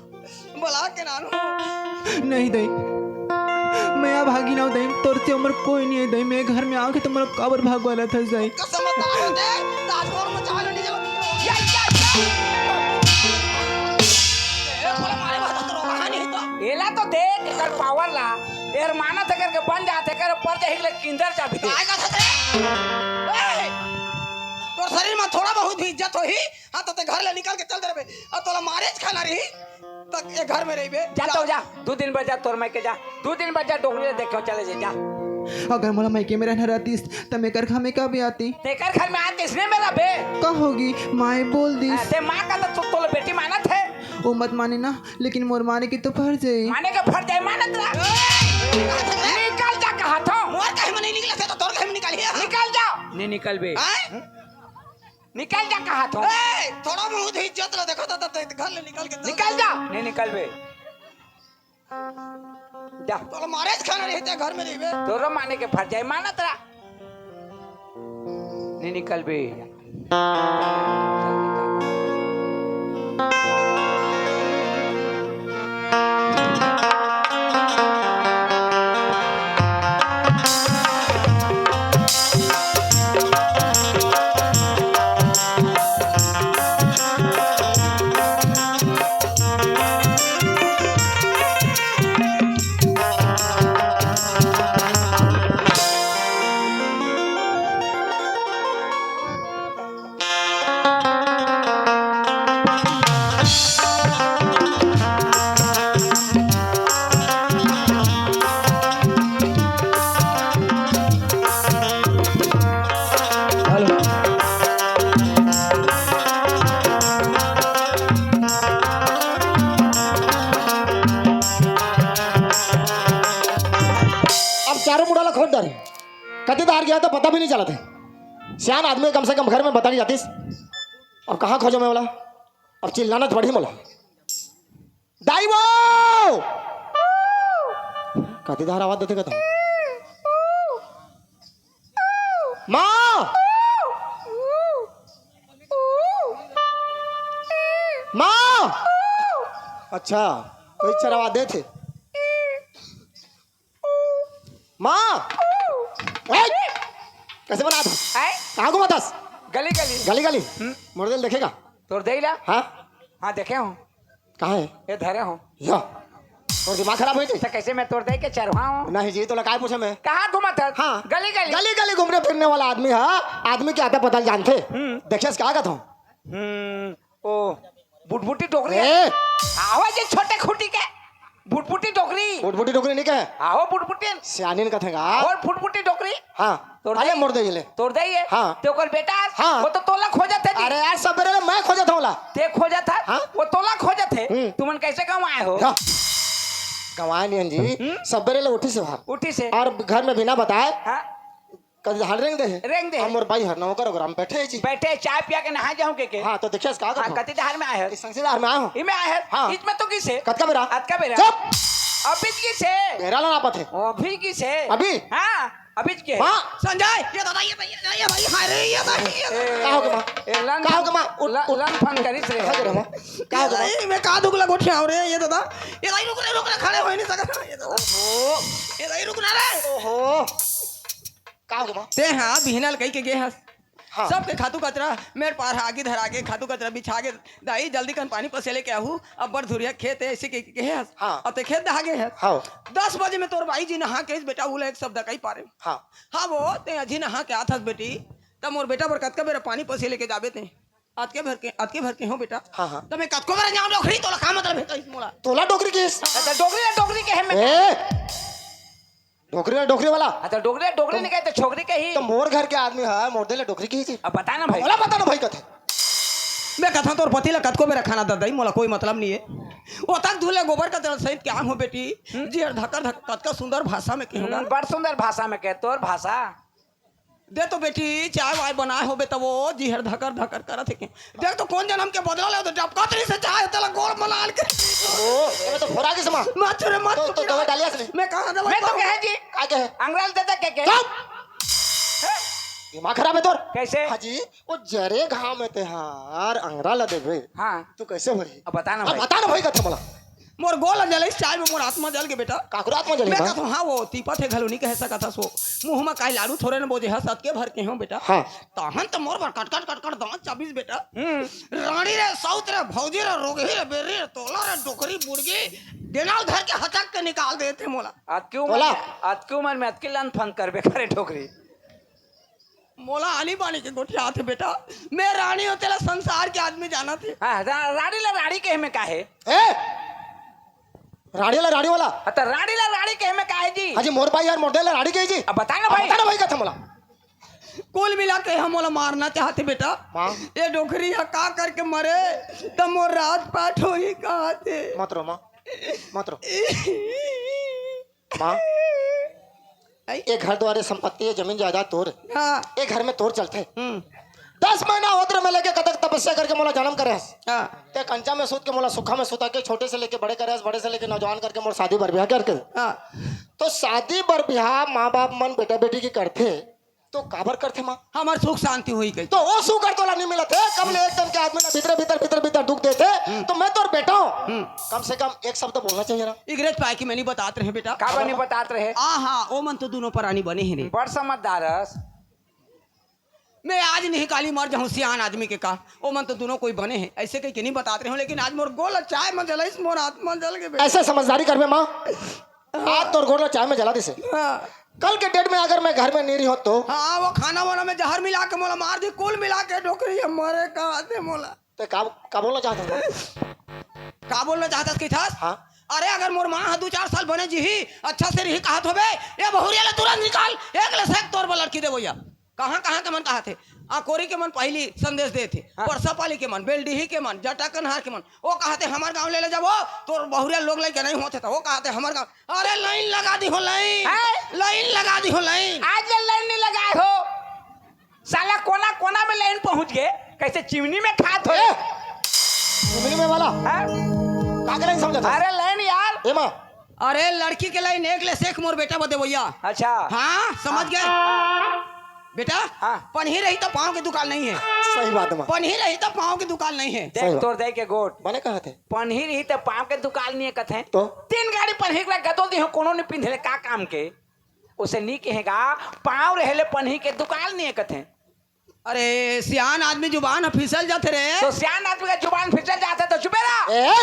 [SPEAKER 4] बला के ना
[SPEAKER 6] नहीं दई मैं आ भागी ना दई तोर से उम्र कोई नहीं है दई मैं घर में आके तुम लोग काबर भागवाला था दई
[SPEAKER 4] का समझदार होते राजगोर में चावल नहीं चलो
[SPEAKER 5] या
[SPEAKER 4] बोला मारे बात तो कहानी तो
[SPEAKER 5] एला तो देख कर पावर ला एर माना थे करके बन जाते कर पर जाहिले किंदर जाबे
[SPEAKER 4] काय का छतरे तोर शरीर में थोड़ा बहुत भी इज्जत होही हां तो ते घर ले निकल के चल दे रे और तोला मारेज खाना रही तक ये घर में रही बे
[SPEAKER 5] जा तो जा 2 दिन बाद जा तोर मैं के जा 2 दिन बाद जा डोगरी देखो चले जा
[SPEAKER 6] अगर मोला मायके में रहना रहती तो मैं कर खामे का भी आती
[SPEAKER 5] तेकर घर में आते इसने मेरा बे
[SPEAKER 6] का होगी माए बोल दी
[SPEAKER 5] ते मां का तो तोल बेटी मानत है
[SPEAKER 6] वो मत माने ना लेकिन मोर माने की तो फर जाए
[SPEAKER 5] माने के फट जाए मानत रहा निकल जा कहा था
[SPEAKER 4] मोर कहीं में नहीं निकला थे तो तोर कहीं में निकाली है
[SPEAKER 5] निकल जाओ नहीं निकल बे निकल जा कहा था
[SPEAKER 4] ए थोड़ा बहुत ही इज्जत ला देखो तो घर ले निकल के
[SPEAKER 5] निकल जा नहीं निकल बे जा
[SPEAKER 4] तोला मारेज खाना रही थे घर में रही बे
[SPEAKER 5] तोरो माने के फट जाए मानत रहा नहीं निकल बे
[SPEAKER 1] चारों मुड़ाला खोद डाली कति दार गया तो पता भी नहीं चला था सियान आदमी कम से कम घर में बता नहीं जातीस और कहाँ खोजो मैं बोला अब चिल्लाना तो बढ़ी बोला दाई वो कति दार आवाज देते कहता माँ माँ अच्छा कोई चर आवाज दे थे माँ कैसे बना था कहाँ घुमा था
[SPEAKER 5] गली गली
[SPEAKER 1] गली गली मोड़ेल देखेगा
[SPEAKER 5] तोर देला
[SPEAKER 1] हाँ
[SPEAKER 5] हाँ देखे हूँ
[SPEAKER 1] कहाँ है
[SPEAKER 5] ये धरे हूँ
[SPEAKER 1] या और दिमाग खराब हुई थी
[SPEAKER 5] तो कैसे मैं तोड़ दे के चरवा हूँ
[SPEAKER 1] नहीं जी तो लगाए पूछे मैं
[SPEAKER 5] कहाँ घुमा था
[SPEAKER 1] हाँ
[SPEAKER 5] गली गली
[SPEAKER 1] गली गली घूमने फिरने वाला आदमी है आदमी के आता पता जानते देखिए क्या कहता हूँ
[SPEAKER 5] ओ बुटबुटी टोकरी
[SPEAKER 1] ए
[SPEAKER 5] आवाज ये छोटे खुटी के बुटबुटी टोकरी
[SPEAKER 1] बुटबुटी टोकरी नहीं कहे
[SPEAKER 5] आओ बुटबुटी
[SPEAKER 1] सियानीन कथेगा
[SPEAKER 5] और फुटबुटी टोकरी
[SPEAKER 1] हाँ अरे मोड़ दे ले
[SPEAKER 5] तोड़ दइए
[SPEAKER 1] हाँ।
[SPEAKER 5] तो ओकर बेटा
[SPEAKER 1] हाँ।
[SPEAKER 5] वो तो तोला खोजा थे
[SPEAKER 1] अरे यार सब बेरे मैं खोजा था बोला
[SPEAKER 5] ते खोजा था
[SPEAKER 1] हाँ।
[SPEAKER 5] वो तोला खोजा थे तुमन कैसे कमाए हो
[SPEAKER 1] कमाए नहीं जी सब बेरे ले उठी से बाहर
[SPEAKER 5] उठी से
[SPEAKER 1] और घर में बिना बताए
[SPEAKER 5] हाँ
[SPEAKER 1] कभी हाल रेंग दे
[SPEAKER 5] रेंग दे।
[SPEAKER 1] हम और भाई हर नौकर हम बैठे जी
[SPEAKER 5] बैठे चाय पिया के नहा जाऊं के
[SPEAKER 1] हाँ तो देखिए क्या
[SPEAKER 5] हाँ कति दहार में आए हो
[SPEAKER 1] इस संसीदार में आया हूँ
[SPEAKER 5] इमे आए
[SPEAKER 1] हाँ।
[SPEAKER 5] हो इसमें तो किसे
[SPEAKER 1] कत का मेरा
[SPEAKER 5] आज का बेरा
[SPEAKER 1] चुप
[SPEAKER 5] अभी किसे
[SPEAKER 1] मेरा ना पते
[SPEAKER 5] अभी किसे
[SPEAKER 1] अभी
[SPEAKER 5] हाँ अभी के
[SPEAKER 1] हाँ
[SPEAKER 4] संजय ये दादा ये भाई हाय रे ये भाई
[SPEAKER 1] का हो गया
[SPEAKER 5] लन
[SPEAKER 1] का हो गया
[SPEAKER 5] लन फन करिस रे
[SPEAKER 1] का करे मां का हो गया
[SPEAKER 4] ये मैं का दुगला गोठिया हो रे ये दादा ये दाई रुक रे खड़े हो नहीं सका ये दादा ओहो ये दाई रुक ना रे
[SPEAKER 1] ओहो का का हो माँ
[SPEAKER 2] ते हाँ बिहनल कही के गे हस
[SPEAKER 1] हाँ।
[SPEAKER 2] सबके खातू कचरा मेरे पार आगे धरा के खातू कचरा बिछा के दाई जल्दी कन पानी पसे लेके आहू अब बड़ धुरिया खेत है ऐसे के हस
[SPEAKER 1] हाँ।
[SPEAKER 2] अब ते खेत दहा गे है
[SPEAKER 1] हाँ
[SPEAKER 2] 10 बजे में तोर भाई जी नहा के बेटा उले एक शब्द कही पारे
[SPEAKER 1] हाँ
[SPEAKER 2] हाँ वो ते अजी नहा के आथस बेटी तब मोर बेटा बर कतका बेरा पानी पसे लेके जाबे ते आज के भर के हो बेटा
[SPEAKER 1] हाँ, हाँ।
[SPEAKER 2] तब मैं कतको बेरा जाऊं डोखरी तोला का मतलब है इस मोला
[SPEAKER 1] तोला डोकरी किस
[SPEAKER 5] अच्छा डोगरी के है मैं
[SPEAKER 1] ए डोकरी वाला
[SPEAKER 5] अच्छा डोगरी नहीं कहते छोकरी के ही
[SPEAKER 1] तो मोर घर के आदमी है मोर देले डोकरी की
[SPEAKER 5] अब बता ना भाई
[SPEAKER 1] बोला पता ना भाई कथे
[SPEAKER 2] मैं कथा तोर पति ला कतको मेरा खाना दई मोला कोई मतलब नहीं है वो तक धुले गोबर का तेल सहित क्या हो बेटी जी धक्कर कतका सुंदर भाषा में कहूंगा
[SPEAKER 5] बड़ सुंदर भाषा में कह तोर भाषा
[SPEAKER 2] दे तो बेटी चाय वाय बनाए हो तो वो जीहर धकर धकर करत है देख तो कौन जन्म के बदला ले तो डबकातरी से चाय तला गोल मलाल के
[SPEAKER 1] ओ ये तो फोरा के समा
[SPEAKER 2] मत रे मत
[SPEAKER 1] तो दवा डालिया से
[SPEAKER 2] मैं कहां दवा
[SPEAKER 5] मैं तो कहे जी
[SPEAKER 1] का के है
[SPEAKER 5] अंग्रेज देता के
[SPEAKER 1] चुप दिमाग खराब है तोर
[SPEAKER 5] कैसे
[SPEAKER 1] हाजी वो जरे घाव में ते हार अंगरा ला देबे
[SPEAKER 5] हाँ
[SPEAKER 1] तू कैसे भरी
[SPEAKER 5] अब बता ना
[SPEAKER 1] अब
[SPEAKER 5] भाई
[SPEAKER 1] बता ना भाई कथे मला
[SPEAKER 2] मोर गोल जले चाय में मोर आत्मा जल के बेटा
[SPEAKER 1] काकुरात में जली
[SPEAKER 2] मैं
[SPEAKER 1] मां
[SPEAKER 2] कहता हां वो तीपत है घलो नहीं कह सकता था सो मुंह में काई लाडू थोड़े न बोझे हसत के भर के हो बेटा
[SPEAKER 1] हां
[SPEAKER 2] तहन तो मोर बर कट दांत 24 बेटा रानी रे साउथ रे भौजी रे रोगी रे बेरी रे तोला रे डोकरी बुड़गी देनाल धर के हचक के निकाल देते मोला
[SPEAKER 5] आज क्यों मन में अतकी लन फन करबे करे ठोकरी
[SPEAKER 2] मोला आनी बानी के गोठिया थे बेटा मैं रानी हो तेरा संसार के आदमी जाना थे
[SPEAKER 5] हाँ राड़ी के में काहे
[SPEAKER 1] ए राड़ी वाला
[SPEAKER 5] तो राड़ी के में काहे जी
[SPEAKER 1] हाजी मोर भाई यार मोर देले राड़ी के जी
[SPEAKER 5] अब बता ना भाई
[SPEAKER 1] बता ना भाई कथे मला
[SPEAKER 2] कुल मिला के हम मोला मारना चाहते बेटा
[SPEAKER 1] मां
[SPEAKER 2] ये डोकरी है का करके मरे तो मोर रात पाठ हो ही कहा थे
[SPEAKER 1] मत रो मां ये घर द्वारे संपत्ति है जमीन जायदाद तोर
[SPEAKER 2] हाँ
[SPEAKER 1] ये घर में तोर चलते 10 महीना होत्र में लेके कतक तपस्या करके मोला जन्म करे
[SPEAKER 2] हाँ
[SPEAKER 1] ते कंचा में सूत के मोला सुखा में सुता के छोटे से लेके बड़े करे बड़े से लेके नौजवान करके मोर शादी बर ब्याह करके
[SPEAKER 2] हाँ
[SPEAKER 1] तो शादी बर ब्याह माँ बाप मन बेटा बेटी की करते तो काबर करते माँ
[SPEAKER 2] हमार सुख शांति हुई गई
[SPEAKER 1] तो वो सुख तोला नहीं मिला थे कब ले एकदम के आदमी ना भीतर दुख देते तो मैं तो बेटा हूँ कम से कम एक शब्द तो बोलना चाहिए ना
[SPEAKER 2] इगरेज पाए की मैं नहीं बताते रहे बेटा
[SPEAKER 5] का नहीं बताते रहे
[SPEAKER 2] हाँ ओ मन तो दोनों प्राणी बने ही नहीं
[SPEAKER 5] बड़ समझदारस
[SPEAKER 2] मैं आज नहीं काली मर जाऊँ सियान आदमी के का ओ मन तो दोनों कोई बने हैं ऐसे कहीं नहीं बताते रहे लेकिन आज मोर गोल चाय में जला इस मोर आत्मा जल के बेटा
[SPEAKER 1] ऐसे समझदारी कर माँ आज तो गोला चाय में जला दिसे
[SPEAKER 2] हाँ
[SPEAKER 1] कल के डेट में अगर मैं घर में नहीं रही हो तो
[SPEAKER 2] हाँ वो खाना वाना में जहर मिला के मोला मार दी कुल मिला के डोकरी है मरे कहा थे मोला
[SPEAKER 1] तो का बोलना चाहता हूँ
[SPEAKER 2] का बोलना चाहता कि था
[SPEAKER 1] हाँ
[SPEAKER 2] अरे अगर मोर माँ 2-4 साल बने जी ही अच्छा से रही कहा होबे ये बहुरिया ले तुरंत निकाल एक ले सेक तोर पर लड़की दे भैया कहाँ के मन कहा थे कोरी के मन पहली संदेश दे थे परसापाली के मन बेलडीही के मन जटा कन्हार के मन वो कहते हमारे गांव ले जाओ तो बहुरिया लोग लेके नहीं होते था वो कहते हमारे गांव अरे लाइन लगा दी हो लाइन लगा दी हो लाइन
[SPEAKER 5] आज लाइन नहीं लगाए हो साला कोना में लाइन पहुंच गए कैसे चिमनी में खात हो
[SPEAKER 1] चिमनी में वाला का नहीं समझा था
[SPEAKER 5] अरे लाइन यार
[SPEAKER 1] ए माँ
[SPEAKER 2] अरे लड़की के लाइन एक ले सेक मोर बेटा बदे भैया
[SPEAKER 5] अच्छा
[SPEAKER 2] हाँ समझ गए बेटा
[SPEAKER 5] हाँ।
[SPEAKER 2] पन्ही रही तो पाँव की दुकान नहीं है
[SPEAKER 1] सही बात है माँ
[SPEAKER 2] पन्ही रही तो पाँव की दुकान नहीं है
[SPEAKER 5] देख तोड़ दे के गोट
[SPEAKER 1] मैंने कहा थे
[SPEAKER 5] पन्ही रही तो पाँव के दुकान नहीं कथे
[SPEAKER 1] तो
[SPEAKER 5] 3 गाड़ी पन्ही के गदोल दी हो कोनो नहीं पिंधले का काम के उसे नहीं कहेगा पाँव रहले पन्ही के दुकान नहीं कथे
[SPEAKER 2] अरे सियान आदमी जुबान है, फिसल जाते रहे
[SPEAKER 5] तो सियान आदमी का जुबान फिसल जाता तो चुपे रहा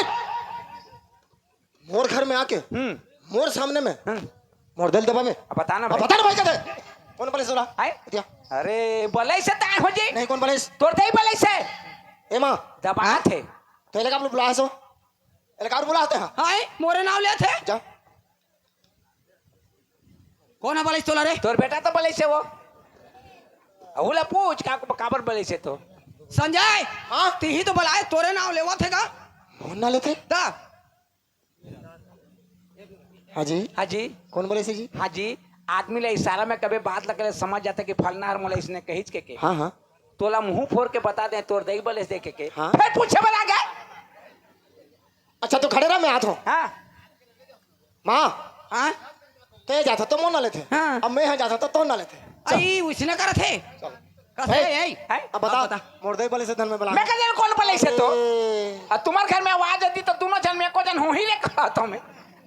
[SPEAKER 1] मोर घर में आके मोर सामने में मोर दिल दबा में
[SPEAKER 5] बताना
[SPEAKER 1] बता ना भाई कहते कौन बलिस बोला
[SPEAKER 5] है अरे बलई से ताय हो जी
[SPEAKER 1] नहीं कौन बलिस
[SPEAKER 5] तोड़ दे बलई से
[SPEAKER 1] ए माँ
[SPEAKER 5] दबा थे
[SPEAKER 1] तो इलाका आप बुलाए सो इलाका बुलाते हैं
[SPEAKER 2] हाय मोरे नाम ले थे
[SPEAKER 1] जा
[SPEAKER 2] कौन है वाला तोला रे
[SPEAKER 5] तोर बेटा तो बलई से वो अहुला पूछ का काबर बलई से तो
[SPEAKER 2] संजय
[SPEAKER 1] हाँ
[SPEAKER 2] ती ही तो बुलाए तोरे नाम लेवा थे का
[SPEAKER 1] कौन ना लेते
[SPEAKER 2] ता
[SPEAKER 1] हाजी
[SPEAKER 5] हाजी
[SPEAKER 1] कौन बोले जी
[SPEAKER 5] हाजी आदमी ले इशारा में कभी बात लगे समझ जाते कि फलना हर मोला इसने कहिच के
[SPEAKER 1] हाँ हाँ
[SPEAKER 5] तोला मुंह फोड़ के बता दे तोर दई बले देखे के
[SPEAKER 1] हाँ?
[SPEAKER 5] फिर पूछे बना गए
[SPEAKER 1] अच्छा तो खड़े रहा मैं आता हूँ
[SPEAKER 5] हाँ
[SPEAKER 1] माँ
[SPEAKER 2] हाँ
[SPEAKER 1] ते जाता तो मोन ना लेते
[SPEAKER 2] हाँ।
[SPEAKER 1] अब मैं यहाँ जाता तो ना लेते
[SPEAKER 2] आई उसने कर थे कसे
[SPEAKER 1] ए,
[SPEAKER 2] आई
[SPEAKER 1] अब बता मोर बले से धन में बुला
[SPEAKER 5] मैं कहते कौन बले से तो और तुम्हारे घर में आवाज आती तो दोनों जन में को जन हो ही ले कहा तो मैं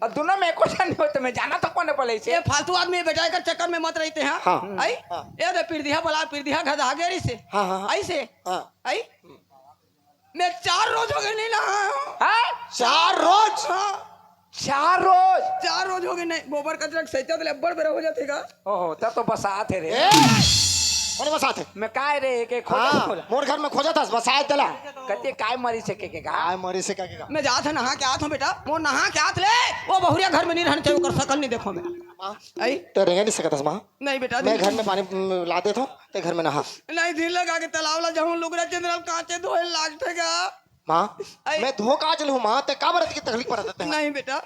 [SPEAKER 5] और दोनों में एको जन नहीं होते मैं जाना तो कौन पड़े
[SPEAKER 2] ये
[SPEAKER 5] से
[SPEAKER 2] फालतू आदमी बेटा कर चक्कर में मत रहते हैं
[SPEAKER 1] हाँ।
[SPEAKER 2] आई ये दे पीढ़िया बला पीढ़िया गधा गेरी से
[SPEAKER 1] हाँ, हाँ, हाँ।
[SPEAKER 2] ऐसे
[SPEAKER 1] हाँ।
[SPEAKER 2] आई मैं 4 रोज हो गए नहीं नहा हूं।
[SPEAKER 5] हाँ
[SPEAKER 1] 4 रोज।
[SPEAKER 2] हाँ
[SPEAKER 5] 4 रोज
[SPEAKER 2] 4 रोज हो गए नहीं गोबर कचरा सहित तो लब्बड़ बेरा हो जातेगा
[SPEAKER 5] ओहो तब तो बसात है रे
[SPEAKER 1] ए कौन बसात है?
[SPEAKER 5] मैं काय रे के
[SPEAKER 1] हाँ
[SPEAKER 5] खोज
[SPEAKER 1] मोर घर में खोजा था बसात तला।
[SPEAKER 5] कते काय मरी से के का
[SPEAKER 1] आय मरी से क्या केगा?
[SPEAKER 2] मैं जात है नहा के आत हूँ बेटा वो नहा के आत ले वो बहुरिया घर में नहीं रहने चाहिए कर सकल नहीं देखो मैं
[SPEAKER 1] माँ
[SPEAKER 2] आई
[SPEAKER 1] तो रह नहीं सकता माँ।
[SPEAKER 2] नहीं बेटा
[SPEAKER 1] मैं घर में पानी ला देता हूँ ते घर में नहा।
[SPEAKER 2] नहीं दिल लगा के तालाब ला जाऊं लोग चंद्रल कांचे धोए लागतेगा
[SPEAKER 1] माँ
[SPEAKER 2] आई।
[SPEAKER 1] मैं धो काज लूँ माँ ते का बरत की तकलीफ पड़ देते हैं।
[SPEAKER 2] नहीं बेटा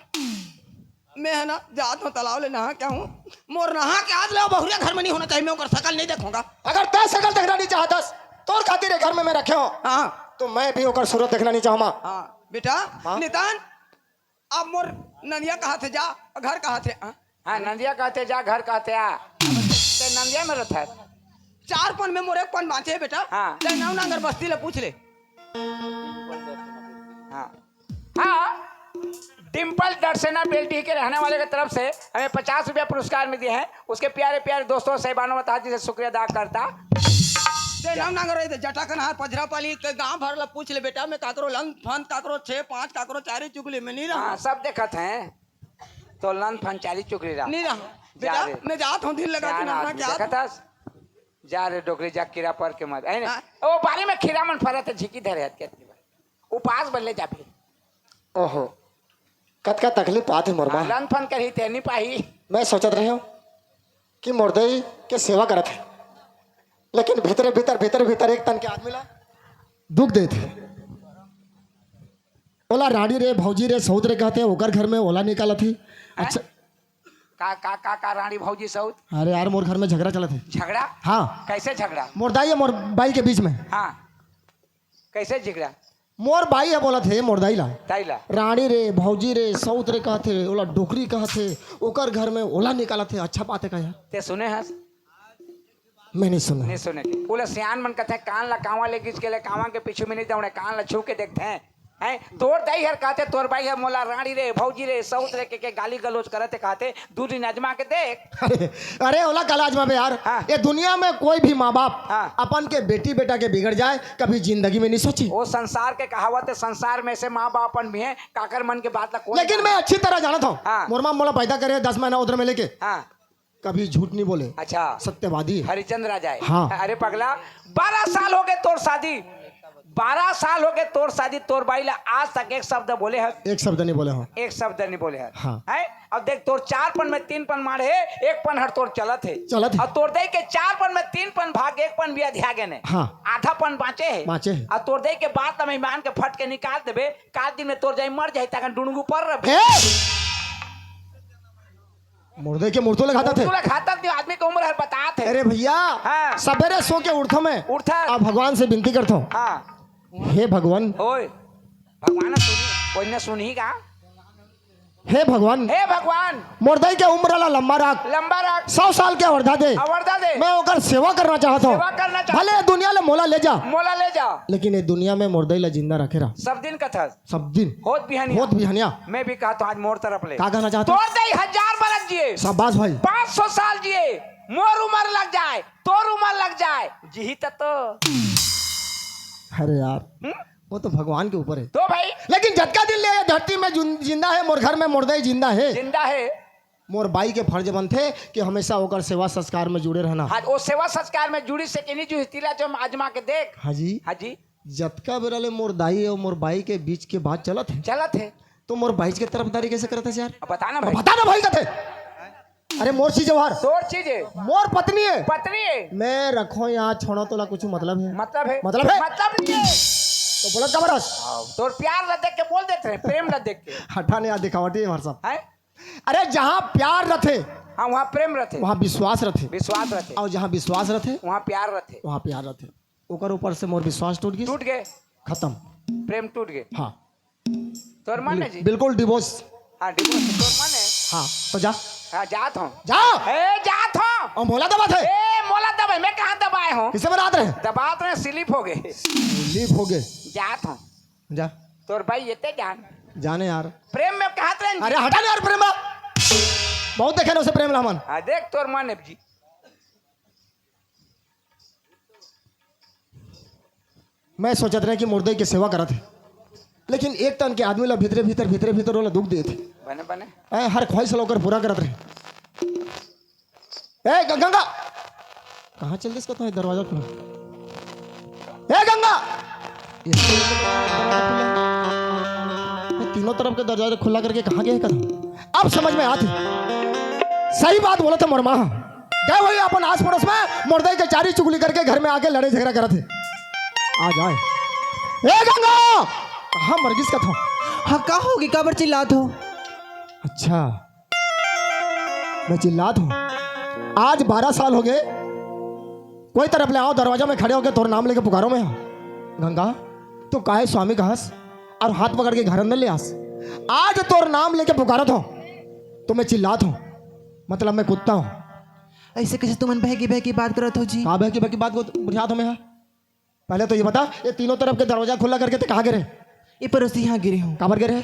[SPEAKER 2] मैं है ना जात हूँ तालाब ले नहा क्या हूँ मोर नहा के आज ले बहुरिया घर में नहीं होना चाहिए मैं कर सकल नहीं देखूंगा
[SPEAKER 1] अगर तय सकल देखना नहीं चाहता तोर खातिर घर में मैं रखे हो
[SPEAKER 2] हाँ
[SPEAKER 1] तो मैं भी होकर सूरत देखना नहीं चाहूँ माँ।
[SPEAKER 2] हाँ बेटा
[SPEAKER 1] हाँ।
[SPEAKER 2] नितान अब मोर नदिया कहाँ थे जा घर कहाँ थे हाँ?
[SPEAKER 5] हाँ नंदिया कहते जा घर कहते आ ते नंदिया में रहता है
[SPEAKER 2] 4 पन में मोर 1 पन बाँचे है बेटा
[SPEAKER 5] हाँ।
[SPEAKER 2] ले नाव नांगर बस्ती ले पूछ ले
[SPEAKER 5] हाँ हाँ डिम्पल दर्शना बेल्टी के रहने वाले की तरफ से हमें 50 रुपया पुरस्कार में दिए हैं उसके प्यारे प्यारे दोस्तों साहिबानों बता जी से शुक्रिया अदा करता
[SPEAKER 2] ले नाव नांगर रही जटा कन हाथ पजरा पाली के गांव भर ला पूछ ले बेटा मैं काकरो लन फन काकरो 6 5 काकरो 4 चुगली में नहीं रहा
[SPEAKER 5] हाँ सब देखत हैं तो लन फंचाली चुकली रहा
[SPEAKER 2] नहीं रहा बेटा
[SPEAKER 5] जा रे।
[SPEAKER 2] मैं जात हूँ दिल लगा के नहा क्या
[SPEAKER 5] देखत हस जा रे डोकरी जा कीड़ा पर के मत है
[SPEAKER 2] हाँ।
[SPEAKER 5] ओ बारी में खीरा मन फरत है झिकी धरे हत के उपास बल्ले जा भी
[SPEAKER 1] ओहो कत का तकलीफ आती मोर माँ।
[SPEAKER 5] लन फन करी ते नहीं पाही
[SPEAKER 1] मैं सोचत रहे हूँ कि मुर्दई के सेवा करत है लेकिन भीतर एक तन के आदमी ला दुख देते ओला रानी रे भौजी रे सौद रे कहते ओकर घर में ओला निकाला थी। अच्छा
[SPEAKER 5] का रानी भौजी सऊत
[SPEAKER 1] अरे यार मोर घर में झगड़ा चला थे।
[SPEAKER 5] झगड़ा
[SPEAKER 1] हाँ
[SPEAKER 5] कैसे झगड़ा
[SPEAKER 1] मोर दाई है मोर बाई के बीच में।
[SPEAKER 5] हाँ कैसे झगड़ा
[SPEAKER 1] मोर बाई है बोला थे मोर दाई ला
[SPEAKER 5] ताइला
[SPEAKER 1] रानी रे भौजी रे सौत रे कहते ओला डोकरी कहते ओकर घर में ओला निकाला थे। अच्छा बात है का यार
[SPEAKER 5] ते सुने हस
[SPEAKER 1] मैं नहीं सुना।
[SPEAKER 5] नहीं सुने के बोले सियान मन कहते हैं कान ला कावा ले खींच के ले कावा के पीछे में नहीं दौड़े कान ला छू के देखते हैं हैं तोर दाई हर कहते तोर भाई है मोला रानी रे भौजी रे सऊत रे के गाली गलोच करते कहते दूध नजमा के देख
[SPEAKER 1] अरे ओला कलाज में यार
[SPEAKER 5] हाँ।
[SPEAKER 1] ये दुनिया में कोई भी माँ बाप
[SPEAKER 5] हाँ।
[SPEAKER 1] अपन के बेटी बेटा के बिगड़ जाए कभी जिंदगी में नहीं सोची।
[SPEAKER 5] वो संसार के कहावत है संसार में से माँ बापन भी है काकर मन के बात ला कोई
[SPEAKER 1] लेकिन मैं अच्छी तरह जानता हूँ
[SPEAKER 5] हाँ।
[SPEAKER 1] मोर माँ मोला पैदा करे 10 महीना उधर में लेके
[SPEAKER 5] हाँ
[SPEAKER 1] कभी झूठ नहीं बोले
[SPEAKER 5] अच्छा
[SPEAKER 1] सत्यवादी है।
[SPEAKER 5] हरिचंद्र आ जाए
[SPEAKER 1] हाँ।
[SPEAKER 5] अरे पगला 12 साल हो गए तोर शादी 12 साल हो गए तोर शादी तोर बाई ला आज तक एक शब्द बोले है
[SPEAKER 1] एक शब्द नहीं बोले हो।
[SPEAKER 5] एक शब्द नहीं बोले है
[SPEAKER 1] हाँ।
[SPEAKER 5] हैं अब देख तोर 4 पन में 3 पन मारे है 1 पन हर तोर चलत है
[SPEAKER 1] चलत है।
[SPEAKER 5] और तोर दई के 4 पन में 3 पन भाग 1 पन भी अध्या गए ने
[SPEAKER 1] हाँ।
[SPEAKER 5] आधा पन बाँचे है
[SPEAKER 1] बाँचे है।
[SPEAKER 5] और तोर दई के बाद त मेहमान के फट के निकाल देबे काल दिन में तोर जाई मर जाई तक डुनगू पर रहे
[SPEAKER 1] मुर्दे के मुर्तों लगाता थे।
[SPEAKER 5] तू खाता थे आदमी की उम्र हर बता थे
[SPEAKER 1] अरे भैया
[SPEAKER 5] हाँ।
[SPEAKER 1] सवेरे सो के उठो मैं
[SPEAKER 5] उठा
[SPEAKER 1] अब भगवान से विनती करता हूँ
[SPEAKER 5] हाँ
[SPEAKER 1] हे भगवान
[SPEAKER 5] ओए भगवान सुनी कोई ने सुनी का
[SPEAKER 1] हे भगवान
[SPEAKER 5] हे भगवान
[SPEAKER 1] मुर्दई के उम्र ला लंबा रख
[SPEAKER 5] लंबा रख
[SPEAKER 1] 100 साल के वर्धा दे
[SPEAKER 5] अवरदा दे
[SPEAKER 1] मैं ओकर सेवा करना चाहता
[SPEAKER 5] सेवा करना
[SPEAKER 1] हूँ
[SPEAKER 5] चाहता
[SPEAKER 1] भले ये दुनिया ले मोला ले जा
[SPEAKER 5] मोला ले जा
[SPEAKER 1] लेकिन ये दुनिया में मुर्दई ला जिंदा रखे रहा
[SPEAKER 5] सब दिन का था
[SPEAKER 1] सब दिन
[SPEAKER 5] होत बिहनिया
[SPEAKER 1] होत बिहनिया
[SPEAKER 5] मैं भी कहा तो आज मोर तरफ ले
[SPEAKER 1] का कहना चाहता
[SPEAKER 5] तोर दई 1000 बरस जिए
[SPEAKER 1] शाबाश भाई
[SPEAKER 5] 500 साल जिए मोर उम्र लग जाए तोर उम्र लग जाए जी तो
[SPEAKER 1] अरे यार वो तो भगवान के ऊपर है
[SPEAKER 5] तो भाई
[SPEAKER 1] लेकिन झटका दिल ले धरती में जिंदा है मोर घर में मुर्दई जिंदा है
[SPEAKER 5] जिंदा है
[SPEAKER 1] मोर बाई के फर्ज बनते कि हमेशा होकर सेवा संस्कार में जुड़े रहना।
[SPEAKER 5] आज वो सेवा संस्कार में जुड़ी से कि नहीं जुड़ी तिला जो आजमा के देख
[SPEAKER 1] हाँ जी
[SPEAKER 5] हाँ जी
[SPEAKER 1] जतका बेरा ले मोर दाई और मोर बाई के बीच के बात चलत है
[SPEAKER 5] चला थे
[SPEAKER 1] तो मोर बाई के तरफदारी कैसे करते है यार
[SPEAKER 5] अब बताना भाई
[SPEAKER 1] बता ना भाई कथे अरे मोर सी जवाहर
[SPEAKER 5] तोर चीज है
[SPEAKER 1] मोर पत्नी है
[SPEAKER 5] पत्नी है
[SPEAKER 1] मैं रखो यहाँ छोड़ो तो ला कुछ मतलब है
[SPEAKER 5] मतलब है
[SPEAKER 1] मतलब है?
[SPEAKER 5] मतलब नहीं है
[SPEAKER 1] तो बोला कबरस
[SPEAKER 5] तोर प्यार ला देख के बोल देते हैं प्रेम ला देख के
[SPEAKER 1] हटाने आ दिखावटी है हमारे साहब।
[SPEAKER 5] हैं
[SPEAKER 1] अरे जहाँ प्यार रथे
[SPEAKER 5] हाँ वहाँ प्रेम रहते
[SPEAKER 1] वहाँ विश्वास रथे
[SPEAKER 5] विश्वास रहते
[SPEAKER 1] और जहाँ विश्वास रथे
[SPEAKER 5] वहाँ प्यार रहते
[SPEAKER 1] वहाँ प्यार रथे ओकर ऊपर से मोर विश्वास टूट गई
[SPEAKER 5] टूट गए
[SPEAKER 1] खत्म।
[SPEAKER 5] प्रेम टूट गए
[SPEAKER 1] हाँ
[SPEAKER 5] तोर मन है जी
[SPEAKER 1] बिल्कुल डिवोर्स।
[SPEAKER 5] हाँ डिवोर्स तोर मन है
[SPEAKER 1] हाँ तो जा
[SPEAKER 5] हाँ जात हूँ
[SPEAKER 1] जाओ
[SPEAKER 5] ए जात हूँ
[SPEAKER 1] और मोला दबा थे
[SPEAKER 5] ए मोला दबाए मैं कहाँ दबाए हूँ
[SPEAKER 1] किसे बनाते रहे
[SPEAKER 5] दबात में स्लिप हो गए
[SPEAKER 1] लीप हो गए
[SPEAKER 5] जात हूँ
[SPEAKER 1] जा
[SPEAKER 5] तोर भाई ये जान
[SPEAKER 1] जाने यार।
[SPEAKER 5] प्रेम में कहत रहे
[SPEAKER 1] अरे हटा नहीं यार प्रेम बहुत देखे ना उसे प्रेम लामन।
[SPEAKER 5] देख तोर माने जी
[SPEAKER 1] मैं सोचत रहे कि मुर्दे की सेवा करत है, लेकिन एक तन के आदमी ला भीतरे भीतर वाला दुख दिए थे।
[SPEAKER 5] बने बने
[SPEAKER 1] हर ख्वाहिश लोकर पूरा करत रहे। ए गंगा कहाँ चल इसका तो दरवाजा खुला। ए गंगा तीनों तरफ के दरवाजे खुला करके कहाँ गए कदम। अब समझ में आती सही बात बोला था मोरमा गए वही अपन आस पड़ोस में मुर्दे के चारी चुगली करके घर में आके लड़े झगड़ा करे थे। आ जाए ए गंगा कहाँ मरगिस का था।
[SPEAKER 6] हाँ का होगी काबर चिल्लात हो।
[SPEAKER 1] अच्छा मैं चिल्लात हूँ। आज 12 साल हो गए कोई तरफ ले आओ दरवाजा में खड़े हो गए तोर नाम लेके पुकारो मैं। गंगा तू काहे स्वामी कहस और हाथ पकड़ के घर अंदर ले आस। आज तोर नाम लेके पुकारत हो तो मैं चिल्लात हूँ मतलब मैं कुत्ता हूँ।
[SPEAKER 6] ऐसे कैसे तुम बह की बात करत हो जी।
[SPEAKER 1] कहाँ बह की बात को बुझा दो मैं। पहले तो ये बता ये तीनों तरफ के दरवाजा खुला करके थे कहाँ गिरे।
[SPEAKER 6] ये पड़ोसी यहाँ गिरे हूँ।
[SPEAKER 1] कहाँ पर गिरे।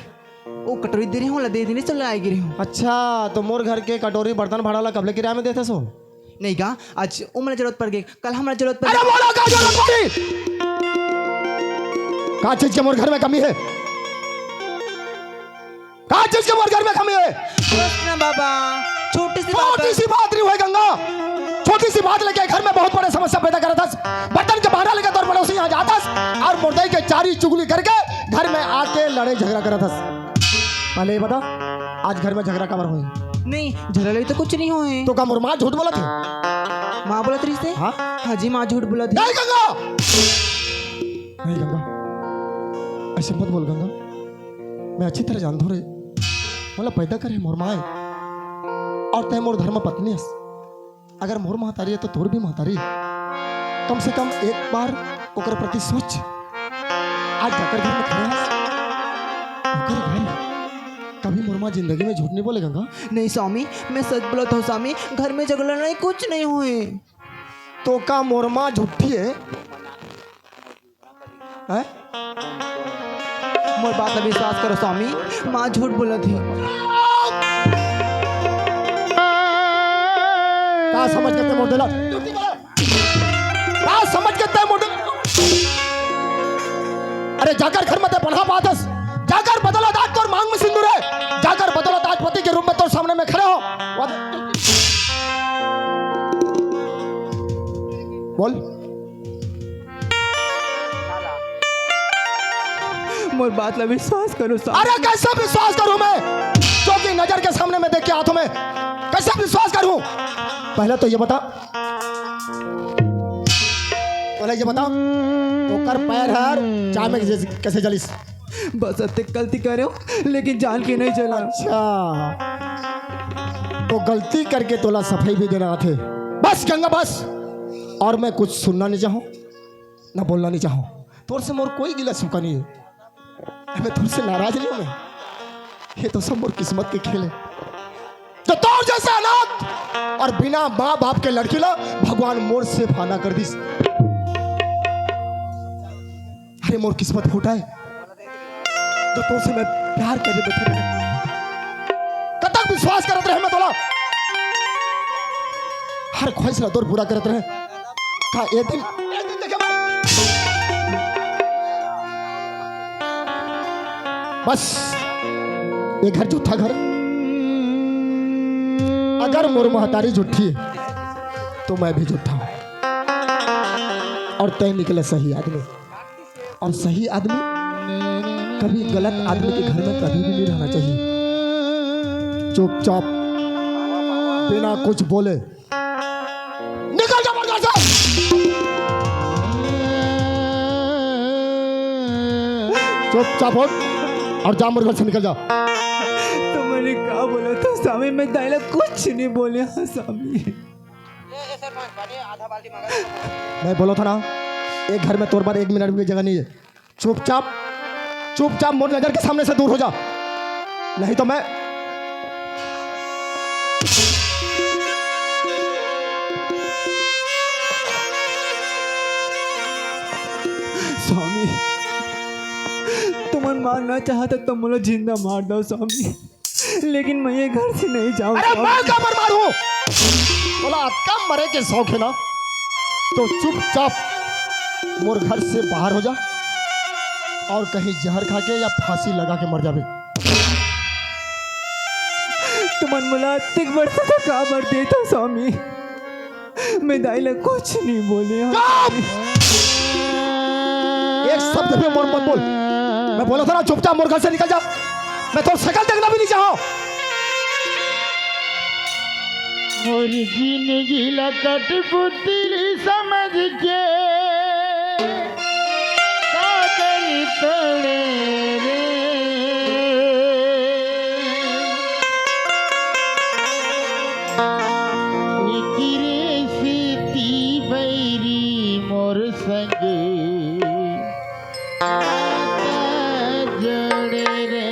[SPEAKER 6] वो कटोरी दे रही हूँ दे देने चल आए गिरे हूँ।
[SPEAKER 1] अच्छा तो मोर घर के कटोरी बर्तन भाड़ा ला कबले किराए में देते सो।
[SPEAKER 6] नहीं का आज उम्र जरूरत पड़ गई कल हमारा जरूरत पड़
[SPEAKER 1] अरे बोलो क्या जरूरत पड़ी। कहाँ चीज के मोर घर में कमी है। कहाँ चीज के मोर घर में कमी है।
[SPEAKER 6] बस ना बाबा छोटी सी
[SPEAKER 1] बात नहीं हुई गंगा। छोटी सी बात लेके घर में बहुत बड़े समस्या पैदा कर था। बर्तन के बहाना लेकर तोर पड़ोसी यहाँ जाता और मुर्दे के चारी चुगली करके घर में आके लड़े झगड़ा कर था। पहले ये बता आज घर में झगड़ा कबर हुई।
[SPEAKER 6] नहीं झगड़ा तो कुछ नहीं हुए।
[SPEAKER 1] तो का मुरमा झूठ बोला थे।
[SPEAKER 6] माँ बोला तरी से।
[SPEAKER 1] हाँ
[SPEAKER 6] हाँ जी माँ झूठ बोला थी।
[SPEAKER 1] नहीं गंगा नहीं गंगा ऐसे मत बोल गंगा। मैं अच्छी तरह जानता हूँ रे मतलब पैदा करे मोर माँ और तय मोर धर्म पत्नी है। अगर मोर महतारी है तो तोर भी महतारी कम से कम एक बार ओकर प्रति सोच। आज जाकर घर में खड़े हैं ओकर घर कभी मोरमा जिंदगी में झूठ नहीं बोले गंगा।
[SPEAKER 6] नहीं स्वामी मैं सच बोला था स्वामी घर में झगड़ा नहीं कुछ नहीं हुए।
[SPEAKER 1] तो का मोरमा झूठी है, है?
[SPEAKER 6] मोर बात का विश्वास करो स्वामी माँ झूठ बोला थी।
[SPEAKER 1] का समझ के मोड़ देला का समझ के मोड़। अरे जाकर घर में पढ़ा पादस जाकर बदला दाज तोर मांग में सिंदूर है। जाकर बदला दाज पति के रूप में तोर सामने में खड़े हो। बोल
[SPEAKER 6] मोर बात का विश्वास करो स्वामी।
[SPEAKER 1] अरे कैसे विश्वास करूं मैं जो कि नजर के सामने में देख के हाथों में कैसे विश्वास करूं। पहले तो ये बता तो कर पैर हर चाय में कैसे जलिस।
[SPEAKER 6] बस अत्ते गलती करे हो लेकिन जान के नहीं चला।
[SPEAKER 1] अच्छा तो गलती करके तोला सफाई भी देना थे बस गंगा बस। और मैं कुछ सुनना नहीं चाहूँ ना बोलना नहीं चाहूँ। तोर से मोर कोई गिला सुखा नहीं है। मैं तुमसे नाराज नहीं हूँ। ये तो सब मोर किस्मत के खेल है। तो तोर जैसे अनाथ और बिना माँ बाप के लड़की ला भगवान मोर से फाना कर दी। अरे मोर किस्मत फूटा है तो तो से मैं प्यार करे बैठे रहे कतक विश्वास करत रहे। मैं तोला हर ख्वाहिश ला तोर पूरा करत रहे का एक दिन देखे बस ये घर झूठा घर। अगर मोर महतारी झूठी है तो मैं भी झूठा हूं और तय निकले सही आदमी। और सही आदमी कभी गलत आदमी के घर में कभी भी नहीं रहना चाहिए। चुपचाप बिना कुछ बोले निकल जा घर से। चुपचाप उठ और जा मेरे घर से निकल जा।
[SPEAKER 6] तो मैंने क्या बोला था स्वामी मैं दाइला कुछ नहीं बोले। हाँ स्वामी
[SPEAKER 1] मैं बोला था ना एक घर में तोर पर 1 मिनट भी जगह नहीं है। चुपचाप चुपचाप मोर नजर के सामने से दूर हो जा नहीं तो मैं
[SPEAKER 6] स्वामी तुम मारना चाहता तो मुझे जिंदा मार दो स्वामी, लेकिन मैं ये घर से नहीं जाऊँ।
[SPEAKER 1] अरे मैं क्या मर मारू? बोला अक्का मरे के शौक है ना तो चुपचाप मोर घर से बाहर हो जा और कहीं जहर खा के या फांसी लगा के मर जावे।
[SPEAKER 6] तुमन मला तिक वर्ष का काबर देता स्वामी, मैं दाइला कुछ नहीं बोले।
[SPEAKER 1] एक शब्द भी मोर मत बोल। मैं बोला था ना चुपचाप मोर घर से निकल जा, मैं तो शकल देखना भी नहीं चाहूं।
[SPEAKER 3] मोरी जिंदगी ला कठपुतली समझ के कागरी तोड़े रे, निकिरे सीती बैरी मोर संगे जड़े रे।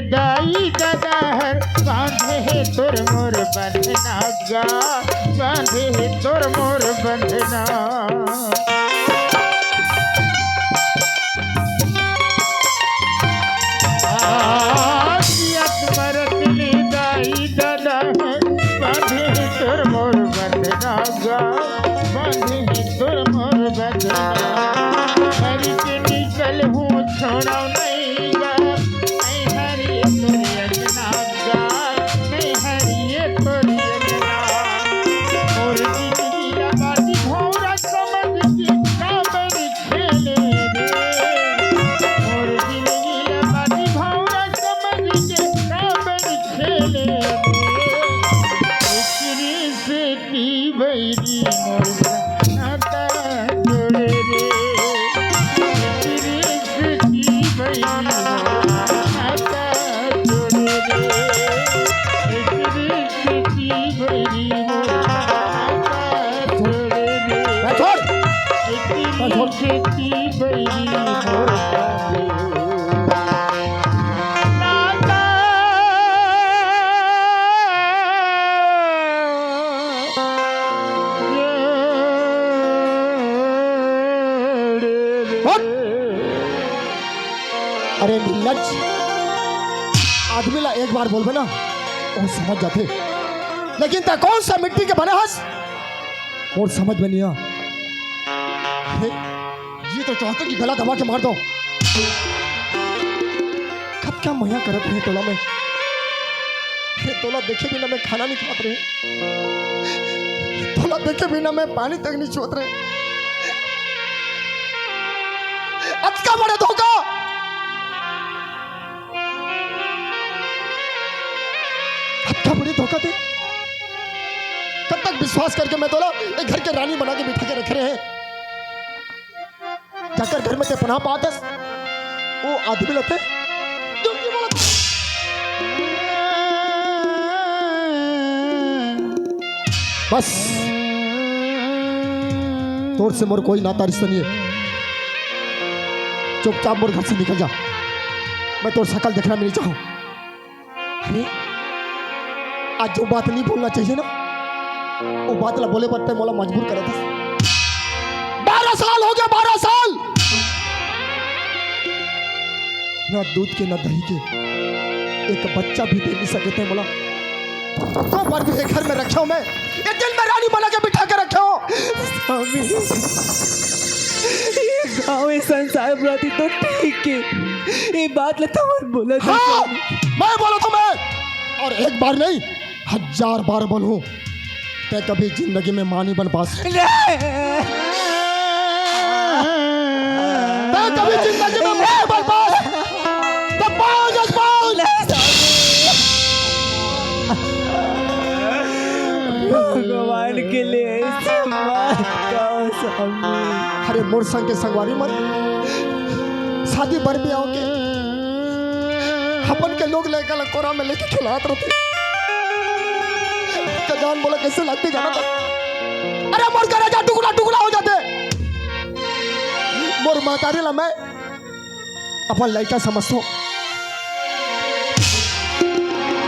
[SPEAKER 3] दाई गदाहर बांधे है तोर मोर बंधना गा, बांधे है तोर मोर बंधना। मरतले दाई गदाहर बांधे है तोर मोर बंधना गा, बांधे है तोर मोर बंधना। हरि के निकल हूँ छोड़ा नहीं गा,
[SPEAKER 1] अरे नीलज, आदमी ला एक बार बोलबे ना वो समझ जाते, लेकिन ते कौन सा मिट्टी के बने हस और समझ में नहीं आ। ये तो चाहते कि गला दबा के मार दो। कब क्या मया करत रहे तोला में, तोला देखे बिना मैं खाना नहीं खात रहे, तोला देखे बिना मैं पानी तक नहीं छुअत रहे। अटका बड़े धोखा, अटका बड़े धोखा थे। कब तक विश्वास करके मैं तोला एक घर के रानी बना के बिठा के रख रहे हैं, जाकर घर में ते पनाह पाते वो आदमी लगते बस। तोर से मोर कोई नाता रिश्ता नहीं है, चुपचाप मोर घर से निकल जा, मैं तोर शकल देखना भी नहीं चाहूं। अरे आज जो बात नहीं बोलना चाहिए ना वो बात ला बोले पड़ते मोला मजबूर करे था। 12 साल हो गया, 12 साल ना दूध के ना दही के, एक बच्चा भी दे नहीं सके थे बोला। तो पर भी एक घर में रखे हो, मैं ये दिल में रानी बना के बिठा के रखे हो।
[SPEAKER 6] स्वामी ये गाँव में संसार बुलाती तो ठीक है, ये बात लता और बोला था
[SPEAKER 1] हाँ,
[SPEAKER 6] स्वामी।
[SPEAKER 1] मैं बोला था मैं, और एक बार नहीं 1000 बार बोलूं, मैं कभी जिंदगी में मां नहीं बन पास, मैं कभी जिंदगी में मां नहीं बन पास। तो पाँच
[SPEAKER 6] भगवान के लिए ऐसे मत कहो स्वामी।
[SPEAKER 1] अरे मोर संग के संगवारी मत, शादी बर भी आओगे, अपन के लोग लेकर कोरा में लेके खिलात रहते, जान बोला कैसे लगती जाना था। अरे मोर करेगा टुकड़ा टुकड़ा हो जाते, मोर महतारी ला मैं अपन लड़का समझता,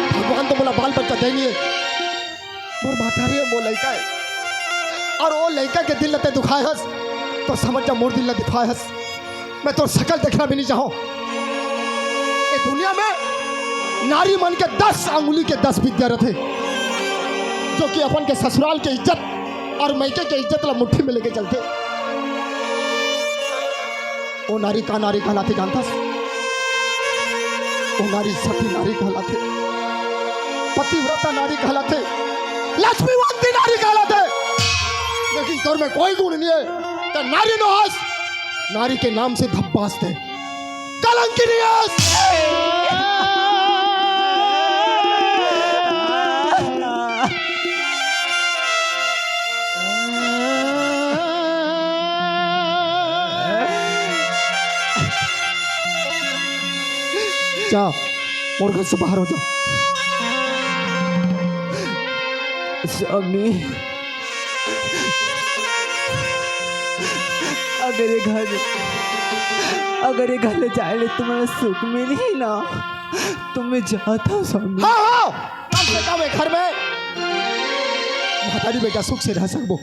[SPEAKER 1] भगवान तो बोला बाल बच्चा दे नहीं है, मोर महतारी है वो लड़का है, और वो लड़का के दिल लते दुखाए हस तो समझ जा मोर दिल लते दुखाए हस। मैं तो शकल देखना भी नहीं चाहूं। ये दुनिया में नारी मन के 10 अंगुली के 10 विद्या रथे, जो कि अपन के ससुराल के इज्जत और मैके के इज्जत ला मुट्ठी में लेके चलते। वो नारी का नारी कहलाते जानता, वो नारी सती नारी कहलाते, पतिव्रता नारी कहलाते, लक्ष्मीवंती नारी कहलाते। लेकिन तौर में कोई गुण नहीं है तो नारी नोहस, नारी के नाम से धब्बास थे, कलंकिनी जा, और घर से बाहर हो जाओ।
[SPEAKER 6] स्वामी अगर ये घर ले जाए ले तुम्हारा सुख मिली ही ना तो मैं जाता हूँ स्वामी।
[SPEAKER 1] हाँ हाँ, कम से कम एक घर में महतारी बेटा सुख से रह सको।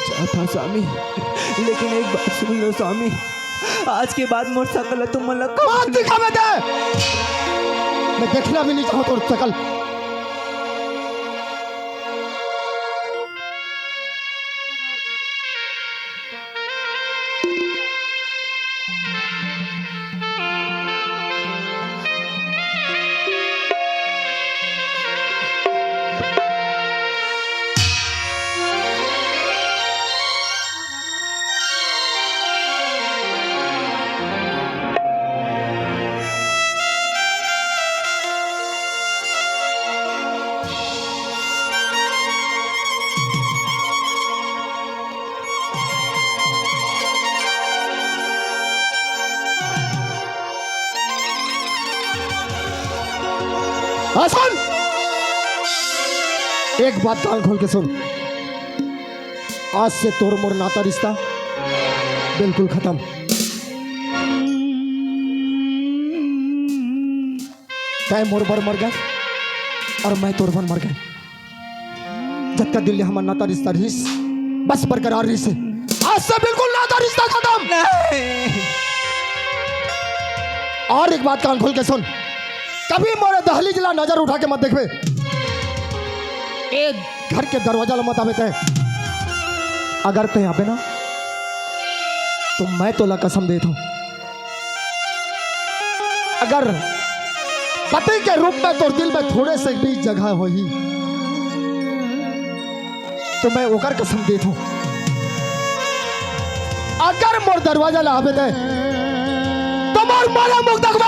[SPEAKER 6] जाता हूँ स्वामी, लेकिन एक बात सुन लो स्वामी, आज के बाद मोर सकल तुम मतलब
[SPEAKER 1] बात दिखावे दे, मैं देखना भी नहीं चाहता और शकल। सुन, एक बात कान खोल के सुन, आज से तोर मोर नाता रिश्ता बिल्कुल खत्म। तय मोर बर मर गए और मैं तोर बर मर गए, जब तक दिल्ली हमारा नाता रिश्ता रहीस बस बरकरार रही से, आज से बिल्कुल नाता रिश्ता खत्म। और एक बात कान खोल के सुन, कभी मोरे दहली जिला नजर उठा के मत देखवे, एक घर के दरवाजा मत आवे थे। अगर ते यहाँ पे ना तो मैं तो ला कसम देता हूं, अगर पति के रूप में तो दिल में थोड़े से भी जगह होगी तो मैं ओकर कसम देता हूं, अगर मोर दरवाजा ला आवे थे तो मोर मारा मुख देखवे।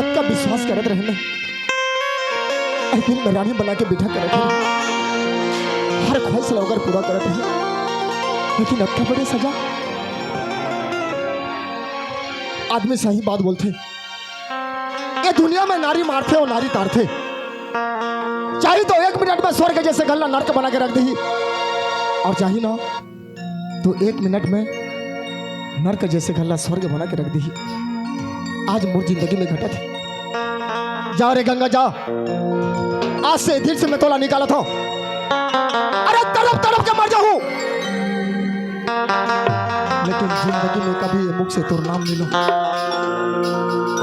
[SPEAKER 1] का विश्वास करत रहने, दिल में रानी बना के बिठा कर रखे। हर ख्वाहिश लौकर पूरा करते हैं, लेकिन अब क्या बड़े सजा। आदमी सही बात बोलते, ये दुनिया में नारी मारते और नारी तारते, चाहे तो 1 मिनट में स्वर्ग जैसे गलना नरक बना के रख दी, और चाहे ना तो 1 मिनट में नरक जैसे गलना स्वर्ग बना के रख दी। आज मोर जिंदगी में घटा थी। जा रे गंगा जा, आज से दिल से मैं तोला निकाला था, अरे तड़प तड़प के मर जाऊं, लेकिन जिंदगी में कभी ये मुख से तोर नाम मिलो।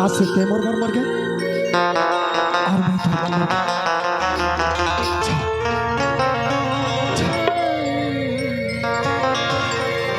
[SPEAKER 1] आज से ते मर गए और मैं तो मर गया।